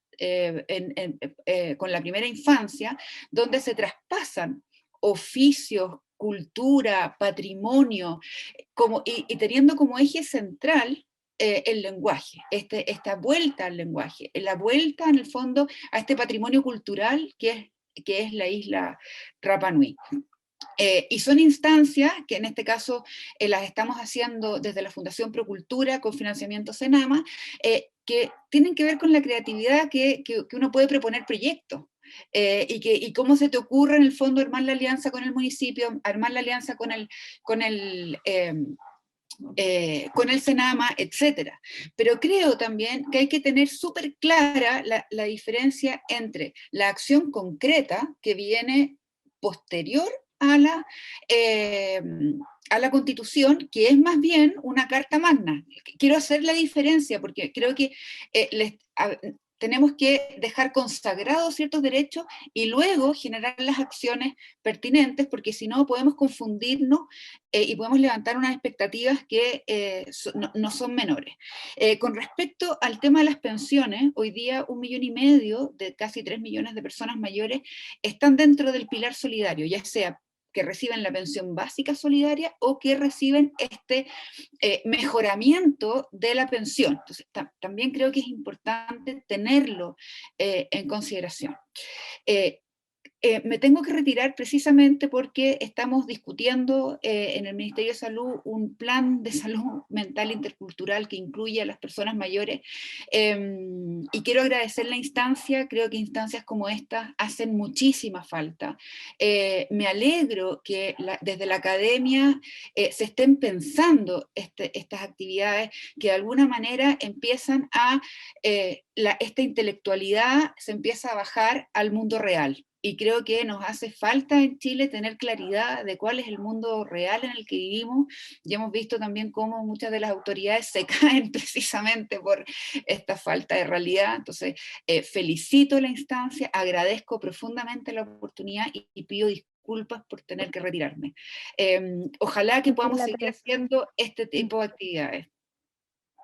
con la primera infancia, donde se traspasan oficios, cultura, patrimonio, y teniendo como eje central el lenguaje, esta vuelta al lenguaje, la vuelta en el fondo a este patrimonio cultural que es la isla Rapa Nui. Y son instancias que en este caso las estamos haciendo desde la Fundación Procultura con financiamiento Senama, que tienen que ver con la creatividad que uno puede proponer proyectos. Y cómo se te ocurre en el fondo armar la alianza con el municipio, armar la alianza con el Senama, etc. Pero creo también que hay que tener súper clara la diferencia entre la acción concreta que viene posterior a la Constitución, que es más bien una carta magna. Quiero hacer la diferencia porque creo que tenemos que dejar consagrados ciertos derechos y luego generar las acciones pertinentes, porque si no podemos confundirnos y podemos levantar unas expectativas que no son menores. Con respecto al tema de las pensiones, hoy día 1,5 millones de casi 3 millones de personas mayores están dentro del pilar solidario, ya sea que reciben la pensión básica solidaria o que reciben este mejoramiento de la pensión. Entonces, también creo que es importante tenerlo en consideración. Me tengo que retirar precisamente porque estamos discutiendo en el Ministerio de Salud un plan de salud mental intercultural que incluye a las personas mayores, y quiero agradecer la instancia. Creo que instancias como esta hacen muchísima falta. Me alegro que desde la academia se estén pensando estas actividades que de alguna manera empiezan a, esta intelectualidad se empieza a bajar al mundo real. Y creo que nos hace falta en Chile tener claridad de cuál es el mundo real en el que vivimos. Ya hemos visto también cómo muchas de las autoridades se caen precisamente por esta falta de realidad. Entonces, felicito la instancia, agradezco profundamente la oportunidad y pido disculpas por tener que retirarme. Ojalá que podamos seguir haciendo este tipo de actividades.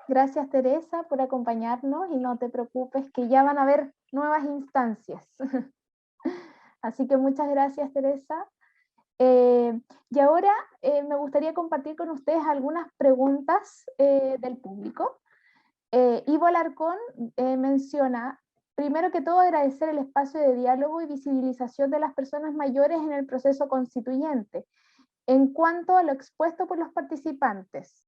Gracias, Teresa, por acompañarnos, y no te preocupes que ya van a haber nuevas instancias. Así que muchas gracias, Teresa. Y ahora me gustaría compartir con ustedes algunas preguntas del público. Ivo Alarcón menciona, primero que todo, agradecer el espacio de diálogo y visibilización de las personas mayores en el proceso constituyente. En cuanto a lo expuesto por los participantes,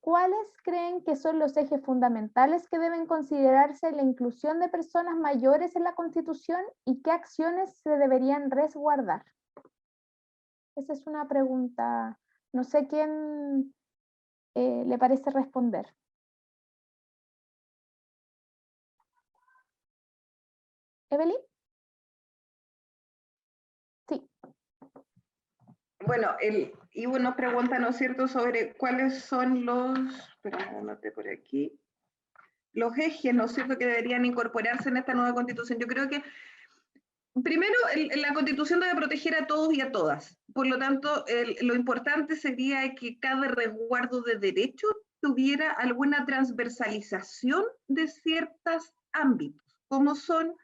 ¿cuáles creen que son los ejes fundamentales que deben considerarse en la inclusión de personas mayores en la Constitución y qué acciones se deberían resguardar? Esa es una pregunta. No sé quién le parece responder. ¿Evelyn? Sí. Bueno, Ivo nos pregunta, ¿no es cierto?, sobre cuáles son por aquí, los ejes, ¿no es cierto?, que deberían incorporarse en esta nueva Constitución. Yo creo que, primero, la Constitución debe proteger a todos y a todas. Por lo tanto, lo importante sería que cada resguardo de derechos tuviera alguna transversalización de ciertos ámbitos, como son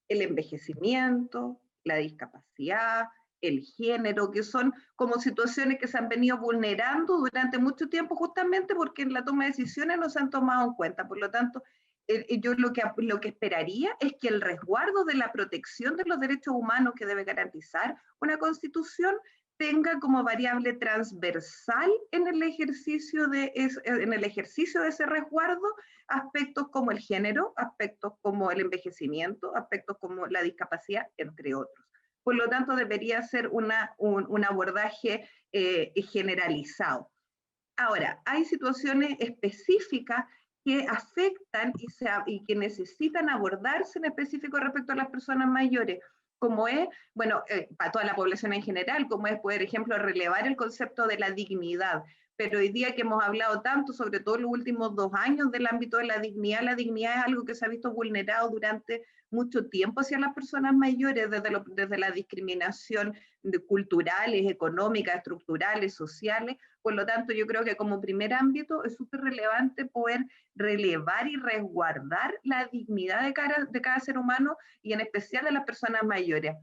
el envejecimiento, la discapacidad, el género, que son como situaciones que se han venido vulnerando durante mucho tiempo justamente porque en la toma de decisiones no se han tomado en cuenta. Por lo tanto, yo lo que esperaría es que el resguardo de la protección de los derechos humanos que debe garantizar una Constitución tenga como variable transversal en el ejercicio de ese resguardo aspectos como el género, aspectos como el envejecimiento, aspectos como la discapacidad, entre otros. Por lo tanto, debería ser un abordaje generalizado. Ahora, hay situaciones específicas que afectan y que necesitan abordarse en específico respecto a las personas mayores, como es, bueno, para toda la población en general, como es, por ejemplo, relevar el concepto de la dignidad. Pero hoy día que hemos hablado tanto, sobre todo en los últimos 2 años, del ámbito de la dignidad es algo que se ha visto vulnerado durante mucho tiempo hacia las personas mayores, desde la discriminación culturales, económicas, estructurales, sociales. Por lo tanto, yo creo que como primer ámbito es súper relevante poder relevar y resguardar la dignidad de cada ser humano y en especial de las personas mayores.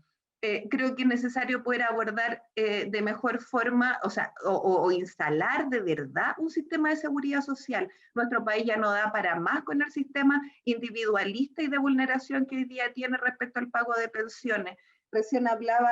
Creo que es necesario poder abordar de mejor forma, o instalar de verdad un sistema de seguridad social. Nuestro país ya no da para más con el sistema individualista y de vulneración que hoy día tiene respecto al pago de pensiones. Recién hablaba,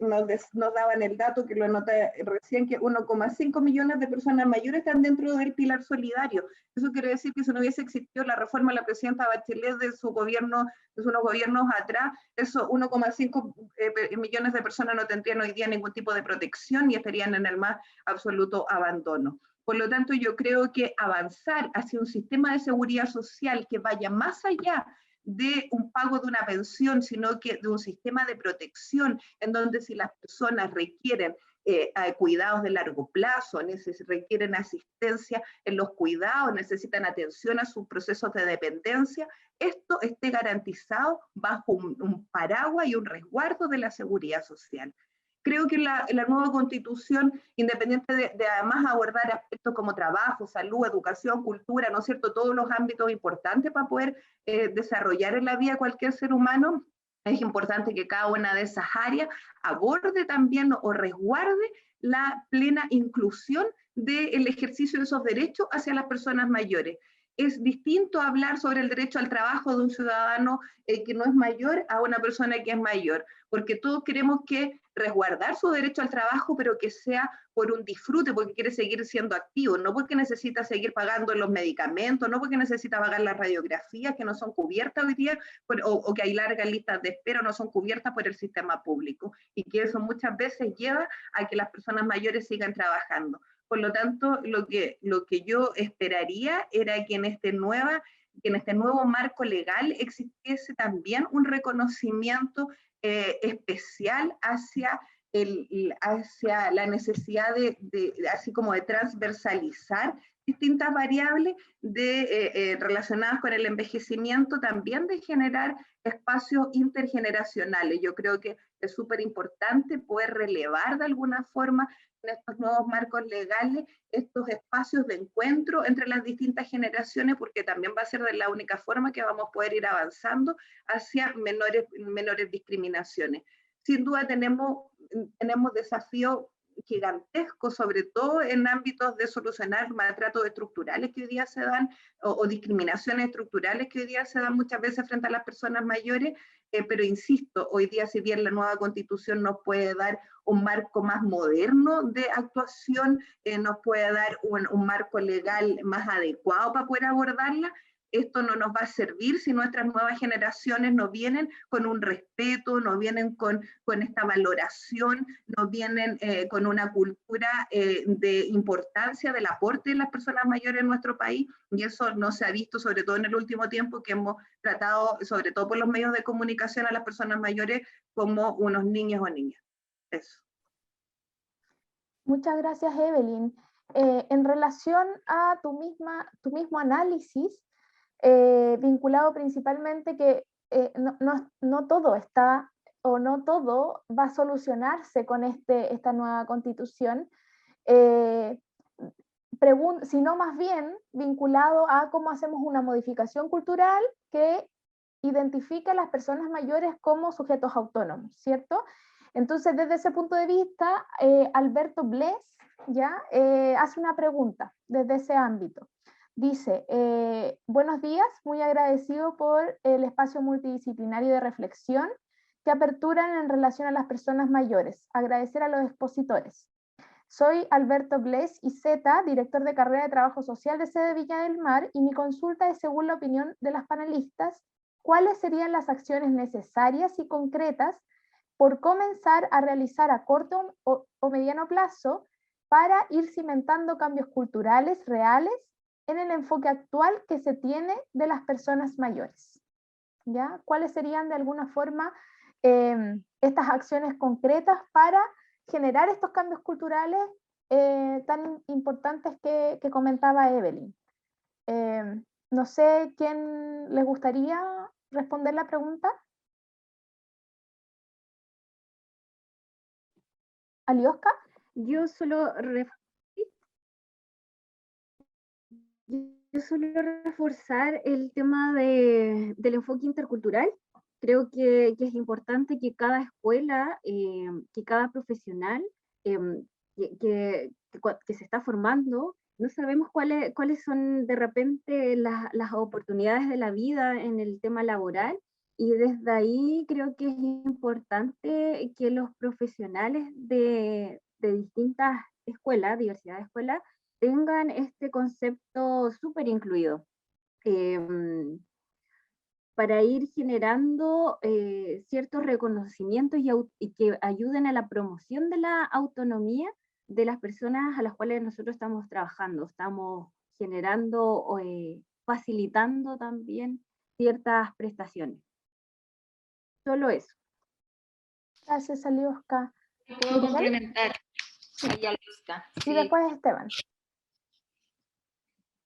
nos daban el dato, que lo anoté recién, que 1,5 millones de personas mayores están dentro del pilar solidario. Eso quiere decir que si no hubiese existido la reforma de la presidenta Bachelet de su gobierno, de unos gobiernos atrás, esos 1,5 millones de personas no tendrían hoy día ningún tipo de protección y estarían en el más absoluto abandono. Por lo tanto, yo creo que avanzar hacia un sistema de seguridad social que vaya más allá de un pago de una pensión, sino que de un sistema de protección en donde si las personas requieren cuidados de largo plazo, requieren asistencia en los cuidados, necesitan atención a sus procesos de dependencia, esto esté garantizado bajo un paraguas y un resguardo de la seguridad social. Creo que la nueva Constitución, independiente de además abordar aspectos como trabajo, salud, educación, cultura, ¿no es cierto?, todos los ámbitos importantes para poder desarrollar en la vida cualquier ser humano, es importante que cada una de esas áreas aborde también o resguarde la plena inclusión del ejercicio de esos derechos hacia las personas mayores. Es distinto hablar sobre el derecho al trabajo de un ciudadano que no es mayor a una persona que es mayor, porque todos queremos que resguardar su derecho al trabajo, pero que sea por un disfrute, porque quiere seguir siendo activo, no porque necesita seguir pagando los medicamentos, no porque necesita pagar las radiografías que no son cubiertas hoy día, o que hay largas listas de espera, no son cubiertas por el sistema público, y que eso muchas veces lleva a que las personas mayores sigan trabajando. Por lo tanto, lo que yo esperaría era que en este nuevo marco legal existiese también un reconocimiento especial hacia la necesidad así como de transversalizar distintas variables relacionadas con el envejecimiento, también de generar espacios intergeneracionales. Yo creo que es súper importante poder relevar de alguna forma en estos nuevos marcos legales estos espacios de encuentro entre las distintas generaciones, porque también va a ser de la única forma que vamos a poder ir avanzando hacia menores discriminaciones. Sin duda tenemos desafíos gigantescos, sobre todo en ámbitos de solucionar maltratos estructurales que hoy día se dan, o discriminaciones estructurales que hoy día se dan muchas veces frente a las personas mayores, pero insisto, hoy día si bien la nueva Constitución nos puede dar un marco más moderno de actuación, nos puede dar un marco legal más adecuado para poder abordarla, esto no nos va a servir si nuestras nuevas generaciones no vienen con un respeto, no vienen con esta valoración, no vienen con una cultura de importancia del aporte de las personas mayores en nuestro país, y eso no se ha visto sobre todo en el último tiempo, que hemos tratado, sobre todo por los medios de comunicación, a las personas mayores como unos niños o niñas. Eso. Muchas gracias, Evelyn. En relación a tu mismo análisis, vinculado principalmente que no todo está, o no todo va a solucionarse con esta nueva Constitución, sino más bien vinculado a cómo hacemos una modificación cultural que identifica a las personas mayores como sujetos autónomos, ¿cierto? Entonces, desde ese punto de vista, Alberto Bles ¿ya? Hace una pregunta desde ese ámbito. Dice, buenos días, muy agradecido por el espacio multidisciplinario de reflexión que aperturan en relación a las personas mayores. Agradecer a los expositores. Soy Alberto Bles Iceta, director de carrera de Trabajo Social de sede Viña del Mar, y mi consulta es, según la opinión de las panelistas, ¿cuáles serían las acciones necesarias y concretas por comenzar a realizar a corto o mediano plazo para ir cimentando cambios culturales reales en el enfoque actual que se tiene de las personas mayores? ¿Ya? ¿Cuáles serían de alguna forma estas acciones concretas para generar estos cambios culturales tan importantes que comentaba Evelyn? No sé quién les gustaría responder la pregunta. ¿Alioska? Yo solo reforzar el tema del enfoque intercultural. Creo que es importante que cada escuela, que cada profesional que se está formando, no sabemos cuáles son de repente las oportunidades de la vida en el tema laboral, y desde ahí creo que es importante que los profesionales de distintas escuelas, diversidad de escuelas, tengan este concepto súper incluido, para ir generando ciertos reconocimientos y que ayuden a la promoción de la autonomía de las personas a las cuales nosotros estamos trabajando. Estamos generando, facilitando también ciertas prestaciones. Solo eso. Gracias, Alioska. Puedo complementar. Ahí, Alioska. Y después Esteban.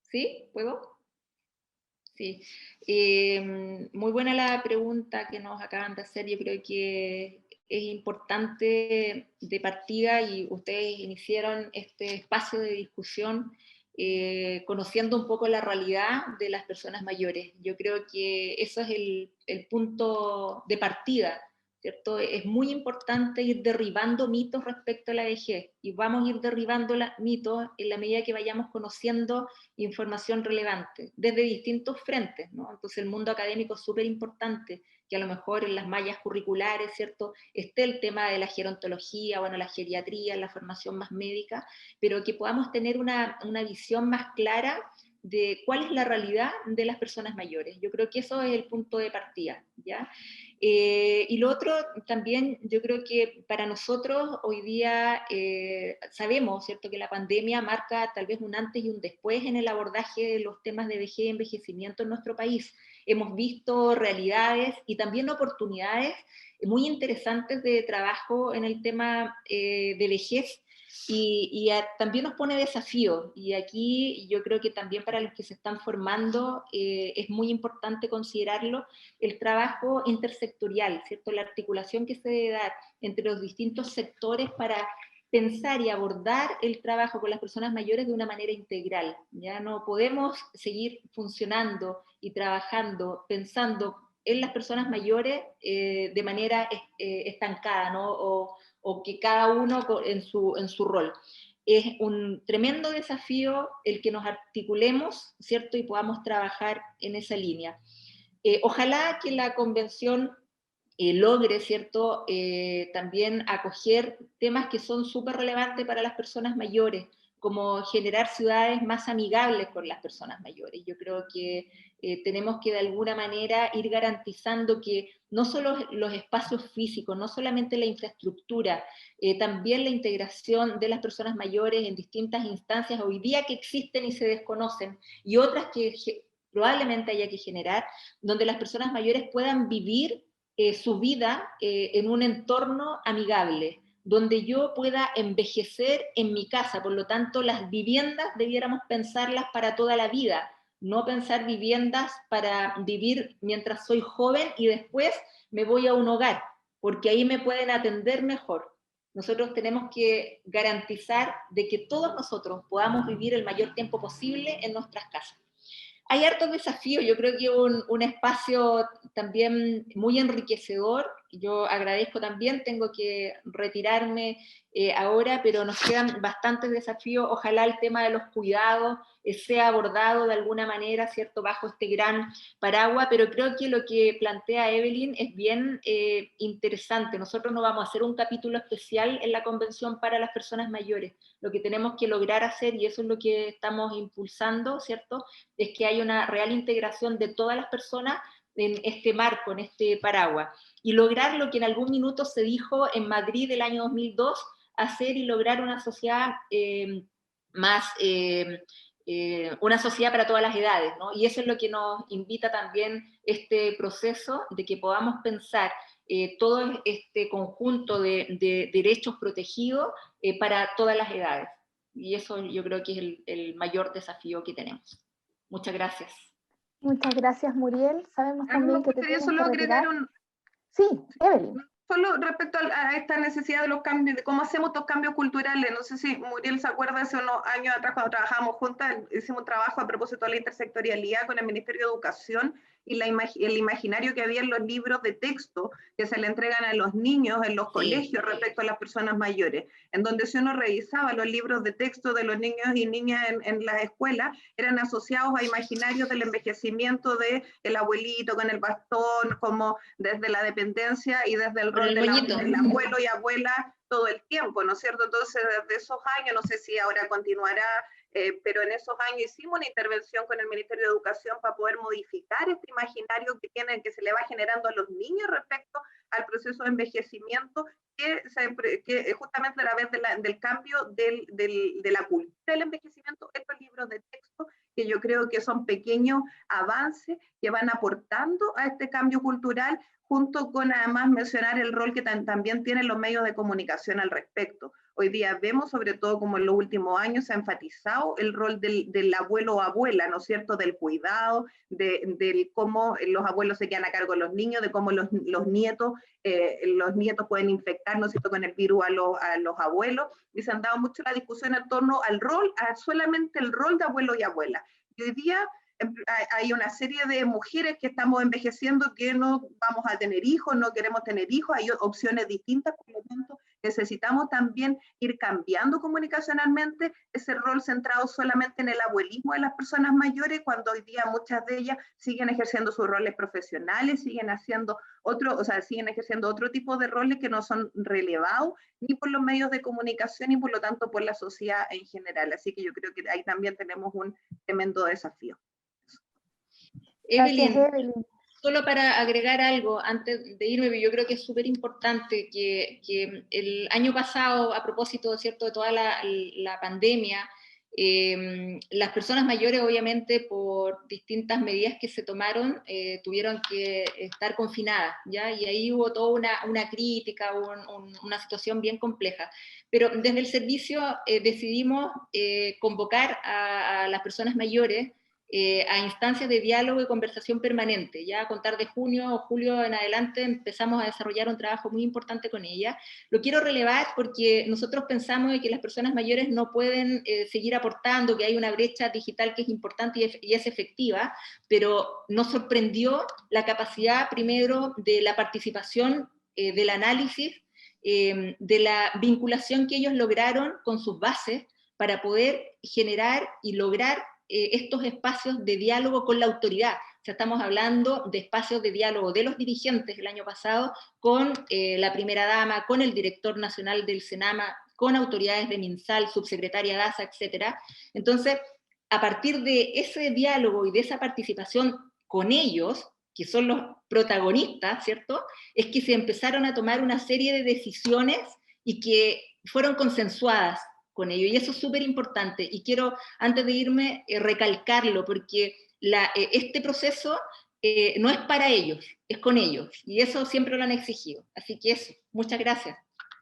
¿Sí? ¿Puedo? Sí. Muy buena la pregunta que nos acaban de hacer. Yo creo que es importante de partida, y ustedes iniciaron este espacio de discusión conociendo un poco la realidad de las personas mayores. Yo creo que eso es el punto de partida, ¿cierto? Es muy importante ir derribando mitos respecto a la vejez, y vamos a ir derribando mitos en la medida que vayamos conociendo información relevante desde distintos frentes, ¿no? Entonces el mundo académico es súper importante, que a lo mejor en las mallas curriculares, ¿cierto?, esté el tema de la gerontología, bueno, la geriatría, la formación más médica, pero que podamos tener una visión más clara de cuál es la realidad de las personas mayores. Yo creo que eso es el punto de partida, ¿ya? Y lo otro también, yo creo que para nosotros hoy día sabemos, ¿cierto?, que la pandemia marca tal vez un antes y un después en el abordaje de los temas de vejez y envejecimiento en nuestro país. Hemos visto realidades y también oportunidades muy interesantes de trabajo en el tema de vejez, y también nos pone desafíos, y aquí yo creo que también para los que se están formando es muy importante considerarlo, el trabajo intersectorial, ¿cierto?, la articulación que se debe dar entre los distintos sectores para pensar y abordar el trabajo con las personas mayores de una manera integral. Ya no podemos seguir funcionando y trabajando, pensando en las personas mayores de manera estancada, ¿no? O que cada uno en su rol. Es un tremendo desafío el que nos articulemos, ¿cierto?, y podamos trabajar en esa línea. Ojalá que la convención logre, ¿cierto?, también acoger temas que son súper relevantes para las personas mayores, como generar ciudades más amigables con las personas mayores. Yo creo que tenemos que de alguna manera ir garantizando que no solo los espacios físicos, no solamente la infraestructura, también la integración de las personas mayores en distintas instancias hoy día que existen y se desconocen, y otras que probablemente haya que generar, donde las personas mayores puedan vivir su vida en un entorno amigable, donde yo pueda envejecer en mi casa. Por lo tanto, las viviendas debiéramos pensarlas para toda la vida, no pensar viviendas para vivir mientras soy joven y después me voy a un hogar, porque ahí me pueden atender mejor. Nosotros tenemos que garantizar de que todos nosotros podamos vivir el mayor tiempo posible en nuestras casas. Hay hartos desafíos, yo creo que un espacio también muy enriquecedor yo agradezco también, tengo que retirarme ahora, pero nos quedan bastantes desafíos. Ojalá el tema de los cuidados sea abordado de alguna manera, ¿cierto?, bajo este gran paraguas, pero creo que lo que plantea Evelyn es bien interesante. Nosotros no vamos a hacer un capítulo especial en la convención para las personas mayores. Lo que tenemos que lograr hacer, y eso es lo que estamos impulsando, ¿cierto?, es que haya una real integración de todas las personas en este marco, en este paraguas, y lograr lo que en algún minuto se dijo en Madrid del año 2002, hacer y lograr una sociedad una sociedad para todas las edades, ¿no? Y eso es lo que nos invita también este proceso, de que podamos pensar todo este conjunto de derechos protegidos para todas las edades. Y eso yo creo que es el mayor desafío que tenemos. Muchas gracias. Muchas gracias, Muriel. Sabemos también que te tienes solo que agregar retirar. Sí, Evelyn. Solo respecto a esta necesidad de los cambios, de cómo hacemos estos cambios culturales. No sé si Muriel se acuerda, hace unos años atrás cuando trabajamos juntas, hicimos un trabajo a propósito de la intersectorialidad con el Ministerio de Educación y el imaginario que había en los libros de texto que se le entregan a los niños en los colegios respecto a las personas mayores, en donde si uno revisaba los libros de texto de los niños y niñas en las escuelas, eran asociados a imaginarios del envejecimiento del abuelito con el bastón, como desde la dependencia y desde el rol del abuelo y abuela todo el tiempo, ¿no es cierto? Entonces, desde esos años, no sé si ahora continuará, pero en esos años hicimos una intervención con el Ministerio de Educación para poder modificar este imaginario que se le va generando a los niños respecto al proceso de envejecimiento, que justamente a través del cambio de la cultura del envejecimiento, estos libros de texto, que yo creo que son pequeños avances que van aportando a este cambio cultural, junto con además mencionar el rol que también tienen los medios de comunicación al respecto. Hoy día vemos, sobre todo como en los últimos años, se ha enfatizado el rol del abuelo o abuela, ¿no es cierto?, del cuidado, de cómo los abuelos se quedan a cargo de los niños, de cómo los nietos pueden infectar, ¿no es cierto?, con el virus a los abuelos, y se han dado mucho la discusión en torno al rol, solamente el rol de abuelo y abuela. Y hoy día hay una serie de mujeres que estamos envejeciendo que no vamos a tener hijos, no queremos tener hijos, hay opciones distintas, por lo tanto necesitamos también ir cambiando comunicacionalmente ese rol centrado solamente en el abuelismo de las personas mayores, cuando hoy día muchas de ellas siguen ejerciendo sus roles profesionales, siguen ejerciendo otro tipo de roles que no son relevados ni por los medios de comunicación y por lo tanto por la sociedad en general. Así que yo creo que ahí también tenemos un tremendo desafío. Evelyn, solo para agregar algo antes de irme, yo creo que es súper importante que el año pasado, a propósito, ¿cierto?, de toda la pandemia, las personas mayores, obviamente, por distintas medidas que se tomaron, tuvieron que estar confinadas, ¿ya? Y ahí hubo toda una crítica, una situación bien compleja. Pero desde el servicio decidimos convocar a las personas mayores a instancias de diálogo y conversación permanente. Ya a contar de junio o julio en adelante empezamos a desarrollar un trabajo muy importante con ella. Lo quiero relevar porque nosotros pensamos de que las personas mayores no pueden seguir aportando, que hay una brecha digital que es importante y es efectiva, pero nos sorprendió la capacidad primero de la participación, del análisis, de la vinculación que ellos lograron con sus bases para poder generar y lograr estos espacios de diálogo con la autoridad. O sea, estamos hablando de espacios de diálogo de los dirigentes el año pasado con la primera dama, con el director nacional del Senama, con autoridades de MinSal, subsecretaria Daza, etc. Entonces, a partir de ese diálogo y de esa participación con ellos, que son los protagonistas, ¿cierto?, es que se empezaron a tomar una serie de decisiones y que fueron consensuadas con ello, y eso es súper importante, y quiero, antes de irme, recalcarlo, porque este proceso no es para ellos, es con ellos, y eso siempre lo han exigido, así que eso, muchas gracias.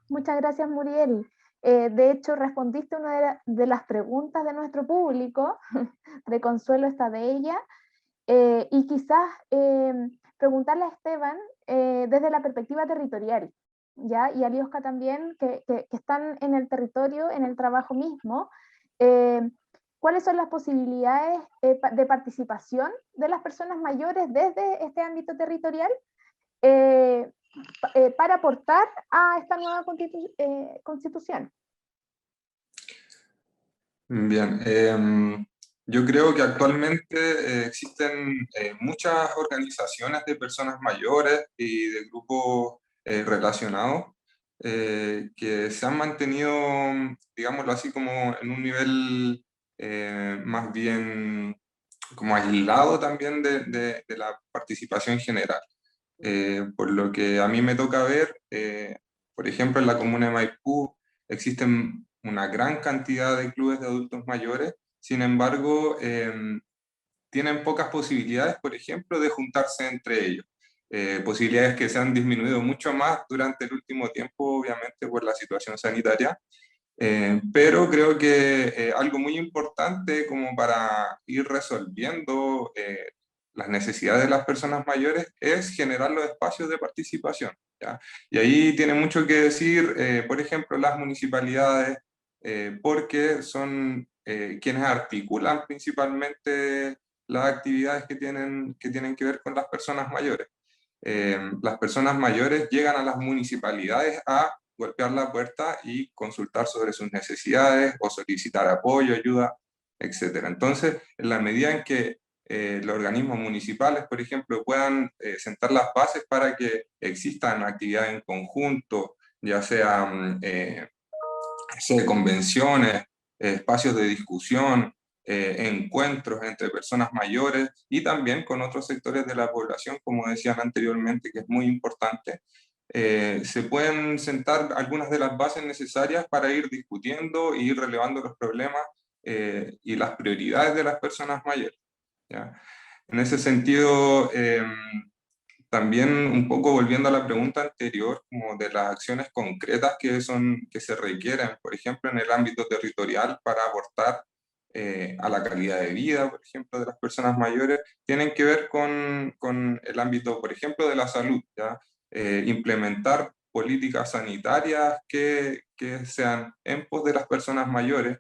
Muchas gracias, Muriel. De hecho, respondiste una de las preguntas de nuestro público, de Consuelo está de ella, y quizás preguntarle a Esteban desde la perspectiva territorial, ¿ya? Y a Liosca también, que están en el territorio, en el trabajo mismo, ¿cuáles son las posibilidades de participación de las personas mayores desde este ámbito territorial? para aportar a esta nueva constitución? Bien, yo creo que actualmente existen muchas organizaciones de personas mayores y de grupos relacionados que se han mantenido, digámoslo así, como en un nivel más bien como aislado también de la participación general. Por lo que a mí me toca ver, por ejemplo, en la comuna de Maipú existen una gran cantidad de clubes de adultos mayores, sin embargo, tienen pocas posibilidades, por ejemplo, de juntarse entre ellos. Posibilidades que se han disminuido mucho más durante el último tiempo, obviamente, por la situación sanitaria. Pero creo que algo muy importante como para ir resolviendo las necesidades de las personas mayores es generar los espacios de participación, ¿ya? Y ahí tiene mucho que decir, por ejemplo, las municipalidades, porque son quienes articulan principalmente las actividades que tienen que ver con las personas mayores. Las personas mayores llegan a las municipalidades a golpear la puerta y consultar sobre sus necesidades o solicitar apoyo, ayuda, etc. Entonces, en la medida en que los organismos municipales, por ejemplo, puedan sentar las bases para que existan actividades en conjunto, ya sean convenciones, espacios de discusión, encuentros entre personas mayores y también con otros sectores de la población, como decían anteriormente, que es muy importante. Se pueden sentar algunas de las bases necesarias para ir discutiendo y ir relevando los problemas y las prioridades de las personas mayores, ¿ya? En ese sentido, también un poco volviendo a la pregunta anterior, como de las acciones concretas que se requieren, por ejemplo, en el ámbito territorial para aportar a la calidad de vida, por ejemplo, de las personas mayores, tienen que ver con el ámbito, por ejemplo, de la salud, ¿ya? Implementar políticas sanitarias que sean en pos de las personas mayores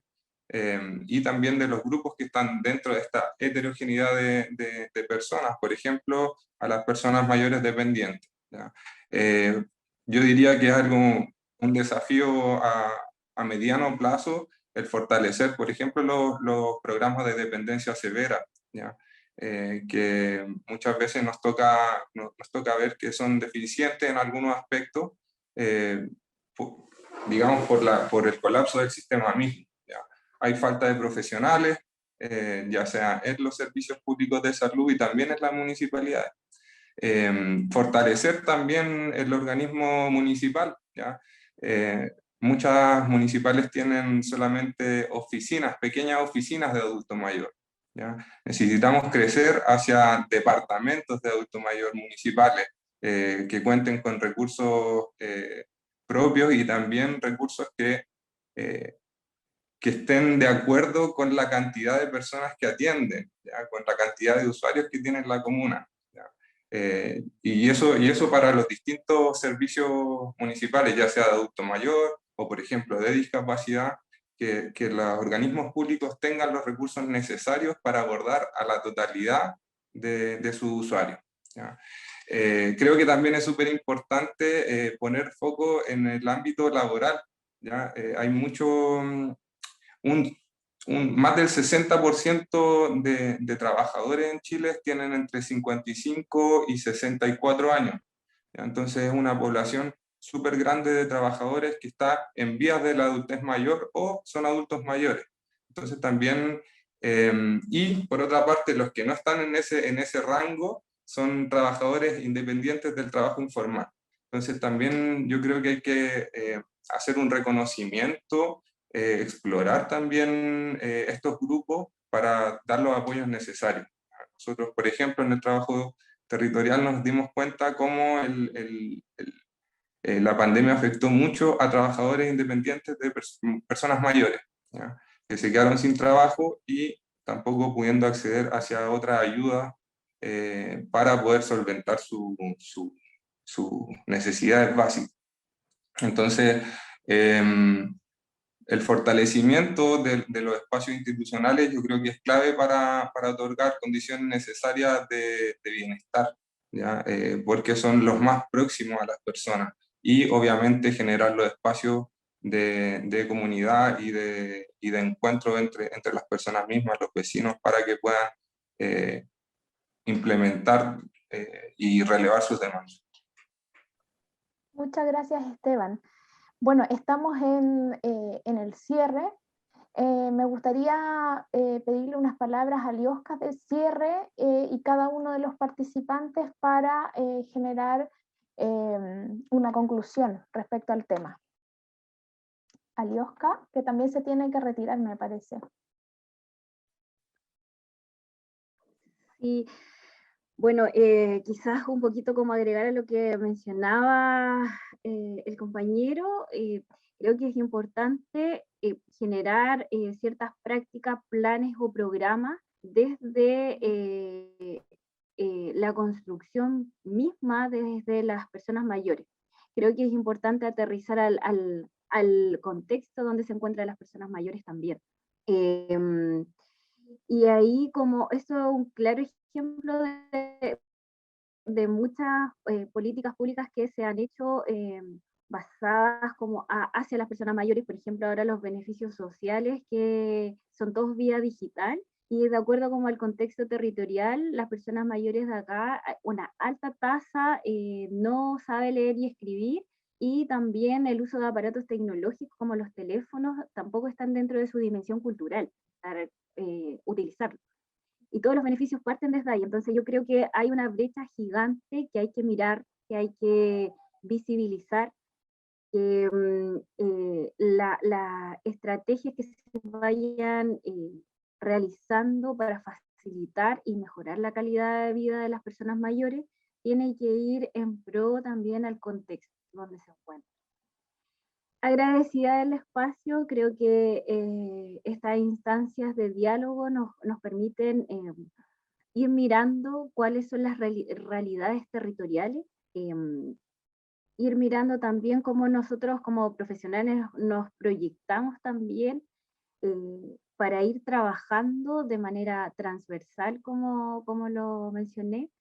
y también de los grupos que están dentro de esta heterogeneidad de personas, por ejemplo, a las personas mayores dependientes, ¿ya? Yo diría que es un desafío a mediano plazo el fortalecer, por ejemplo, los programas de dependencia severa, ¿ya? Que muchas veces nos toca ver que son deficientes en algunos aspectos, digamos, por el colapso del sistema mismo, ¿ya? Hay falta de profesionales, ya sea en los servicios públicos de salud y también en las municipalidades. Fortalecer también el organismo municipal, ¿ya? Muchas municipales tienen solamente oficinas, pequeñas oficinas de adulto mayor, ¿ya? Necesitamos crecer hacia departamentos de adulto mayor municipales que cuenten con recursos propios y también recursos que estén de acuerdo con la cantidad de personas que atienden, ¿ya? Con la cantidad de usuarios que tiene la comuna, ¿ya? Y eso para los distintos servicios municipales, ya sea de adulto mayor o, por ejemplo, de discapacidad, que los organismos públicos tengan los recursos necesarios para abordar a la totalidad de sus usuarios, ¿ya? Creo que también es súper importante poner foco en el ámbito laboral, ¿ya? Hay mucho... más del 60% de trabajadores en Chile tienen entre 55 y 64 años. Entonces es una población súper grande de trabajadores que está en vías de la adultez mayor o son adultos mayores. Entonces también, y por otra parte, los que no están en ese rango son trabajadores independientes del trabajo informal. Entonces también yo creo que hay que hacer un reconocimiento, explorar también estos grupos para dar los apoyos necesarios. Nosotros, por ejemplo, en el trabajo territorial nos dimos cuenta cómo la pandemia afectó mucho a trabajadores independientes de personas mayores, ¿ya? Que se quedaron sin trabajo y tampoco pudiendo acceder hacia otra ayuda para poder solventar sus necesidades básicas. Entonces, el fortalecimiento de los espacios institucionales yo creo que es clave para otorgar condiciones necesarias de bienestar ¿ya? Porque son los más próximos a las personas, y obviamente generar los espacios de comunidad y de encuentro entre las personas mismas, los vecinos, para que puedan implementar y relevar sus demandas. Muchas gracias, Esteban. Bueno, estamos en el cierre. Me gustaría pedirle unas palabras a Liosca de cierre y cada uno de los participantes para generar una conclusión respecto al tema. A Liosca, que también se tiene que retirar, me parece. Sí, bueno, quizás un poquito como agregar a lo que mencionaba el compañero, creo que es importante generar ciertas prácticas, planes o programas desde la construcción misma, desde las personas mayores. Creo que es importante aterrizar al contexto donde se encuentran las personas mayores también. Y ahí, como esto es un claro ejemplo de muchas políticas públicas que se han hecho basadas como hacia las personas mayores, por ejemplo, ahora los beneficios sociales que son todos vía digital, y de acuerdo como al contexto territorial, las personas mayores de acá, una alta tasa no sabe leer y escribir, y también el uso de aparatos tecnológicos como los teléfonos tampoco están dentro de su dimensión cultural para utilizarlos. Y todos los beneficios parten desde ahí. Entonces yo creo que hay una brecha gigante que hay que mirar, que hay que visibilizar, que la estrategia que se vayan realizando para facilitar y mejorar la calidad de vida de las personas mayores tiene que ir en pro también al contexto donde se encuentran. Agradecida del espacio, creo que estas instancias de diálogo nos permiten ir mirando cuáles son las realidades territoriales, ir mirando también cómo nosotros como profesionales nos proyectamos también para ir trabajando de manera transversal, como lo mencioné.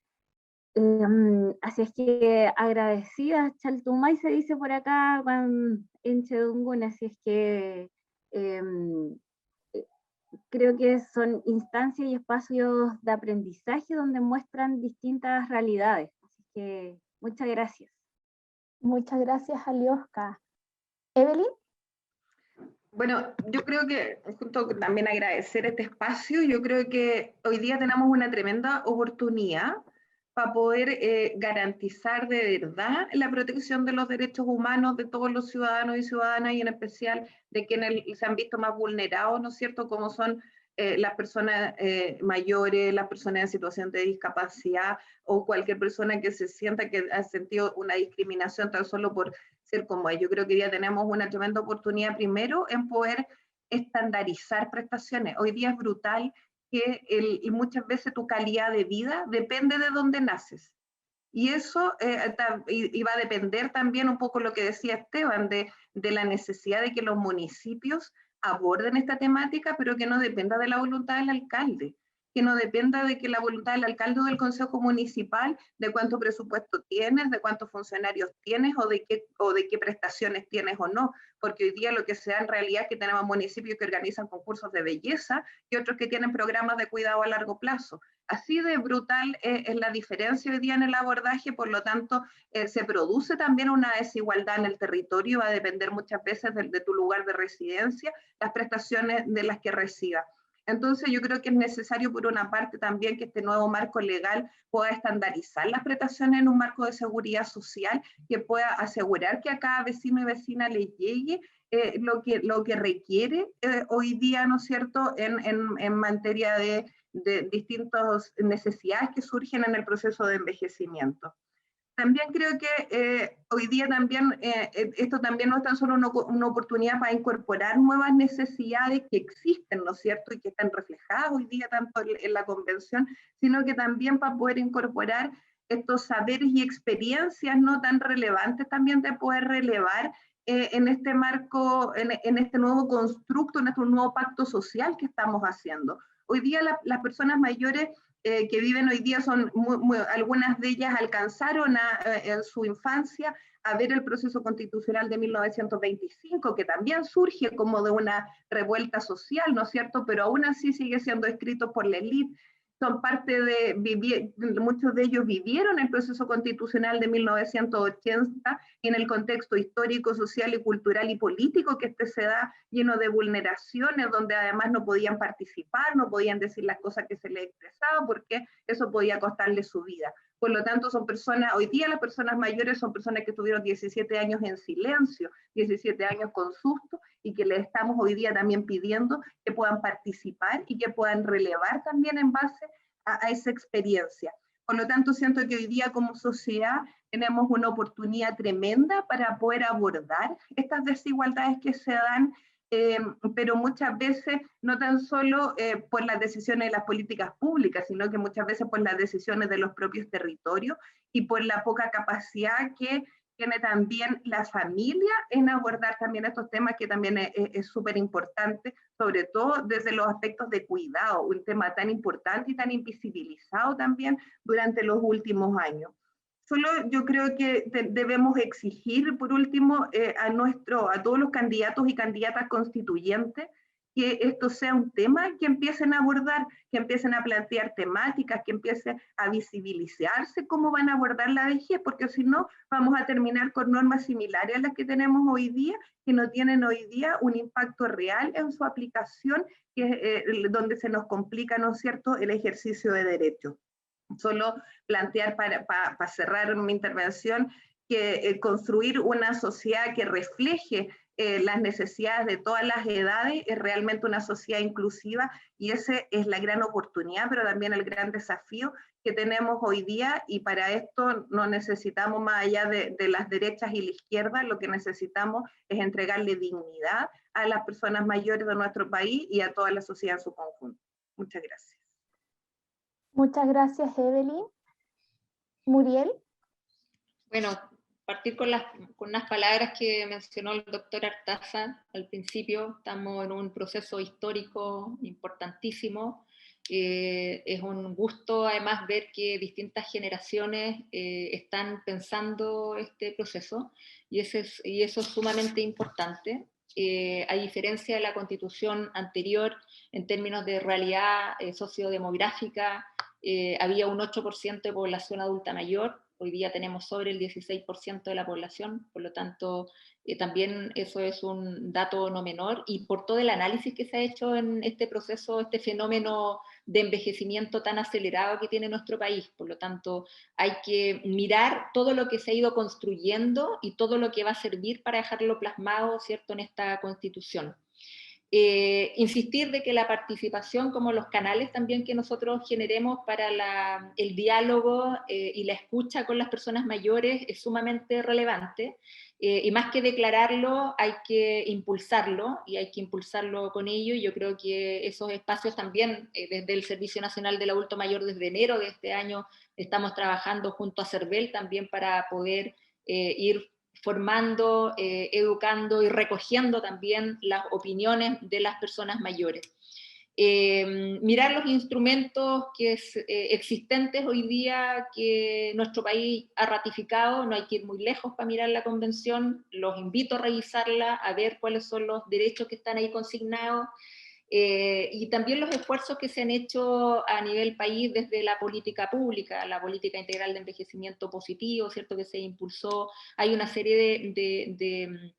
Así es que agradecida, Chaltumay se dice por acá en Chedungun, así es que creo que son instancias y espacios de aprendizaje donde muestran distintas realidades. Así que muchas gracias. Muchas gracias, Alioska. Evelyn. Bueno, yo creo que, junto con también agradecer este espacio, yo creo que hoy día tenemos una tremenda oportunidad para poder garantizar de verdad la protección de los derechos humanos de todos los ciudadanos y ciudadanas, y en especial de quienes se han visto más vulnerados, ¿no es cierto?, como son las personas mayores, las personas en situación de discapacidad, o cualquier persona que se sienta que ha sentido una discriminación tan solo por ser como es. Yo creo que hoy día tenemos una tremenda oportunidad primero en poder estandarizar prestaciones. Hoy día es brutal que y muchas veces tu calidad de vida depende de dónde naces. Y eso y va a depender también un poco lo que decía Esteban, de la necesidad de que los municipios aborden esta temática, pero que no dependa de la voluntad del alcalde, que no dependa de que la voluntad del alcalde o del consejo municipal, de cuánto presupuesto tienes, de cuántos funcionarios tienes, o de qué prestaciones tienes o no, porque hoy día lo que se da en realidad es que tenemos municipios que organizan concursos de belleza y otros que tienen programas de cuidado a largo plazo. Así de brutal es la diferencia hoy día en el abordaje, por lo tanto se produce también una desigualdad en el territorio, va a depender muchas veces de tu lugar de residencia, las prestaciones de las que recibas. Entonces yo creo que es necesario por una parte también que este nuevo marco legal pueda estandarizar las prestaciones en un marco de seguridad social, que pueda asegurar que a cada vecino y vecina le llegue lo que requiere hoy día, ¿no es cierto?, en materia de distintas necesidades que surgen en el proceso de envejecimiento. También creo que hoy día también, esto también no es tan solo una oportunidad para incorporar nuevas necesidades que existen, ¿no es cierto?, y que están reflejadas hoy día tanto en la convención, sino que también para poder incorporar estos saberes y experiencias no tan relevantes también de poder relevar en este marco, en este nuevo constructo, en este nuevo pacto social que estamos haciendo. Hoy día las personas mayores que viven hoy día son algunas de ellas alcanzaron en su infancia a ver el proceso constitucional de 1925, que también surge como de una revuelta social, ¿no es cierto? Pero aún así sigue siendo escrito por la élite. Son parte muchos de ellos vivieron el proceso constitucional de 1980 en el contexto histórico, social y cultural y político que se da, lleno de vulneraciones, donde además no podían participar, no podían decir las cosas que se les expresaba, porque eso podía costarles su vida. Por lo tanto, son personas, hoy día las personas mayores son personas que tuvieron 17 años en silencio, 17 años con susto, y que les estamos hoy día también pidiendo que puedan participar y que puedan relevar también en base a esa experiencia. Por lo tanto, siento que hoy día como sociedad tenemos una oportunidad tremenda para poder abordar estas desigualdades que se dan, pero muchas veces no tan solo por las decisiones de las políticas públicas, sino que muchas veces por las decisiones de los propios territorios y por la poca capacidad que tiene también la familia en abordar también estos temas, que también es súper importante, sobre todo desde los aspectos de cuidado, un tema tan importante y tan invisibilizado también durante los últimos años. Solo yo creo que debemos exigir, por último, a todos los candidatos y candidatas constituyentes que esto sea un tema que empiecen a abordar, que empiecen a plantear temáticas, que empiecen a visibilizarse cómo van a abordar la vejez, porque si no vamos a terminar con normas similares a las que tenemos hoy día, que no tienen hoy día un impacto real en su aplicación, que es donde se nos complica, ¿no es cierto?, el ejercicio de derechos. Solo plantear para cerrar mi intervención que construir una sociedad que refleje las necesidades de todas las edades es realmente una sociedad inclusiva, y esa es la gran oportunidad, pero también el gran desafío que tenemos hoy día, y para esto no necesitamos más allá de las derechas y la izquierda, lo que necesitamos es entregarle dignidad a las personas mayores de nuestro país y a toda la sociedad en su conjunto. Muchas gracias. Muchas gracias, Evelyn. Muriel. Bueno, partir con unas palabras que mencionó el doctor Artaza al principio. Estamos en un proceso histórico importantísimo. Es un gusto además ver que distintas generaciones están pensando este proceso, y eso es sumamente importante. A diferencia de la constitución anterior, en términos de realidad sociodemográfica, había un 8% de población adulta mayor. Hoy día tenemos sobre el 16% de la población, por lo tanto, también eso es un dato no menor, y por todo el análisis que se ha hecho en este proceso, este fenómeno de envejecimiento tan acelerado que tiene nuestro país. Por lo tanto, hay que mirar todo lo que se ha ido construyendo y todo lo que va a servir para dejarlo plasmado, ¿cierto?, en esta Constitución. Insistir de que la participación, como los canales también que nosotros generemos para el diálogo y la escucha con las personas mayores, es sumamente relevante, y más que declararlo hay que impulsarlo, y hay que impulsarlo con ello. Y yo creo que esos espacios también, desde el Servicio Nacional del Adulto Mayor, desde enero de este año estamos trabajando junto a CERVEL también para poder ir formando, educando y recogiendo también las opiniones de las personas mayores. Mirar los instrumentos existentes hoy día que nuestro país ha ratificado. No hay que ir muy lejos para mirar la convención. Los invito a revisarla, a ver cuáles son los derechos que están ahí consignados, y también los esfuerzos que se han hecho a nivel país desde la política pública, la política integral de envejecimiento positivo, ¿cierto?, que se impulsó. Hay una serie de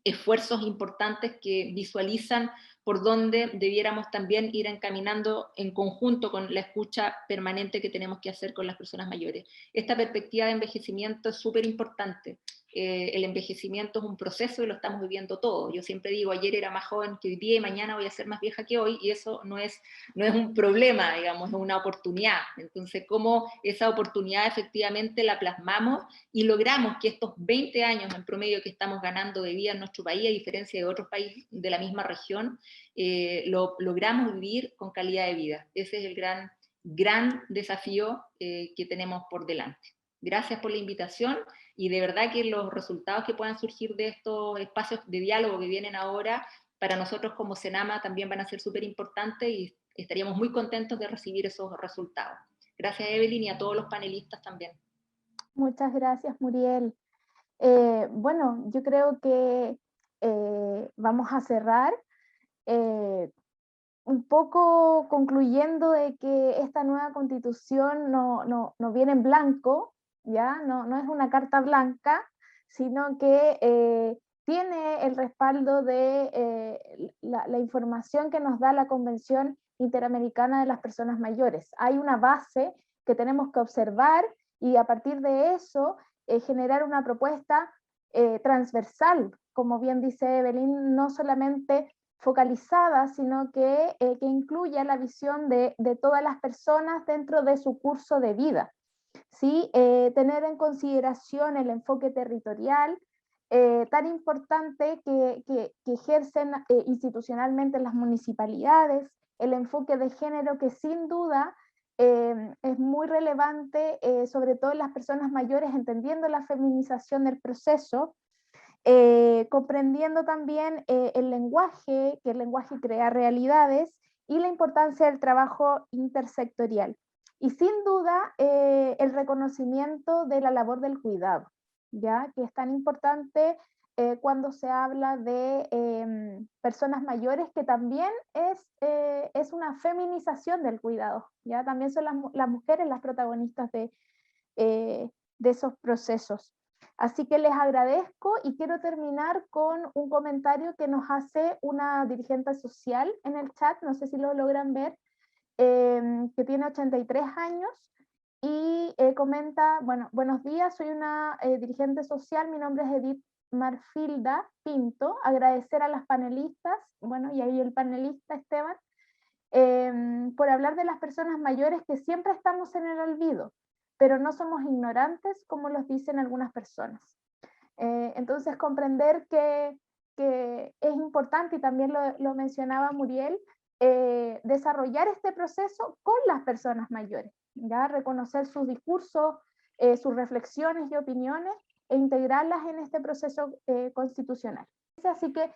esfuerzos importantes que visualizan por dónde debiéramos también ir encaminando en conjunto con la escucha permanente que tenemos que hacer con las personas mayores. Esta perspectiva de envejecimiento es súper importante. El envejecimiento es un proceso y lo estamos viviendo todos. Yo siempre digo, ayer era más joven que hoy día y mañana voy a ser más vieja que hoy, y eso no es un problema, digamos, es una oportunidad. Entonces, cómo esa oportunidad efectivamente la plasmamos y logramos que estos 20 años en promedio que estamos ganando de vida en nuestro país, a diferencia de otros países de la misma región, lo logramos vivir con calidad de vida. Ese es el gran desafío que tenemos por delante. Gracias por la invitación, y de verdad que los resultados que puedan surgir de estos espacios de diálogo que vienen ahora, para nosotros como CENAMA también van a ser súper importantes, y estaríamos muy contentos de recibir esos resultados. Gracias, Evelyn, y a todos los panelistas también. Muchas gracias, Muriel. Bueno, yo creo que vamos a cerrar un poco concluyendo de que esta nueva constitución no viene en blanco, ¿ya? No es una carta blanca, sino que tiene el respaldo de la información que nos da la Convención Interamericana de las Personas Mayores. Hay una base que tenemos que observar y a partir de eso generar una propuesta transversal, como bien dice Evelyn, no solamente focalizada, sino que incluya la visión de todas las personas dentro de su curso de vida. ¿Sí? Tener en consideración el enfoque territorial, tan importante que ejercen institucionalmente las municipalidades, el enfoque de género que sin duda es muy relevante, sobre todo en las personas mayores, entendiendo la feminización del proceso, comprendiendo también el lenguaje, que el lenguaje crea realidades, y la importancia del trabajo intersectorial. Y sin duda el reconocimiento de la labor del cuidado, ¿ya? Que es tan importante cuando se habla de personas mayores, que también es una feminización del cuidado, ¿ya? También son las mujeres las protagonistas de esos procesos. Así que les agradezco y quiero terminar con un comentario que nos hace una dirigente social en el chat, no sé si lo logran ver, que tiene 83 años y comenta, bueno, buenos días, soy una dirigente social, mi nombre es Edith Marfilda Pinto, agradecer a las panelistas, bueno, y ahí el panelista Esteban, por hablar de las personas mayores que siempre estamos en el olvido, pero no somos ignorantes como los dicen algunas personas. Entonces comprender que es importante, y también lo mencionaba Muriel, desarrollar este proceso con las personas mayores, ¿ya? Reconocer sus discursos, sus reflexiones y opiniones e integrarlas en este proceso constitucional. Así que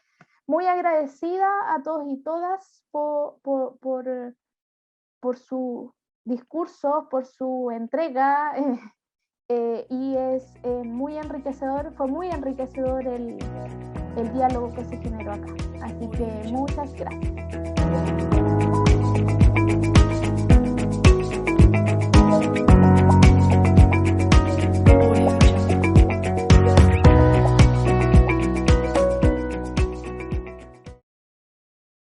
muy agradecida a todos y todas por su discurso, por su entrega, y es muy enriquecedor, fue muy enriquecedor el diálogo que se generó acá. Así que muchas gracias.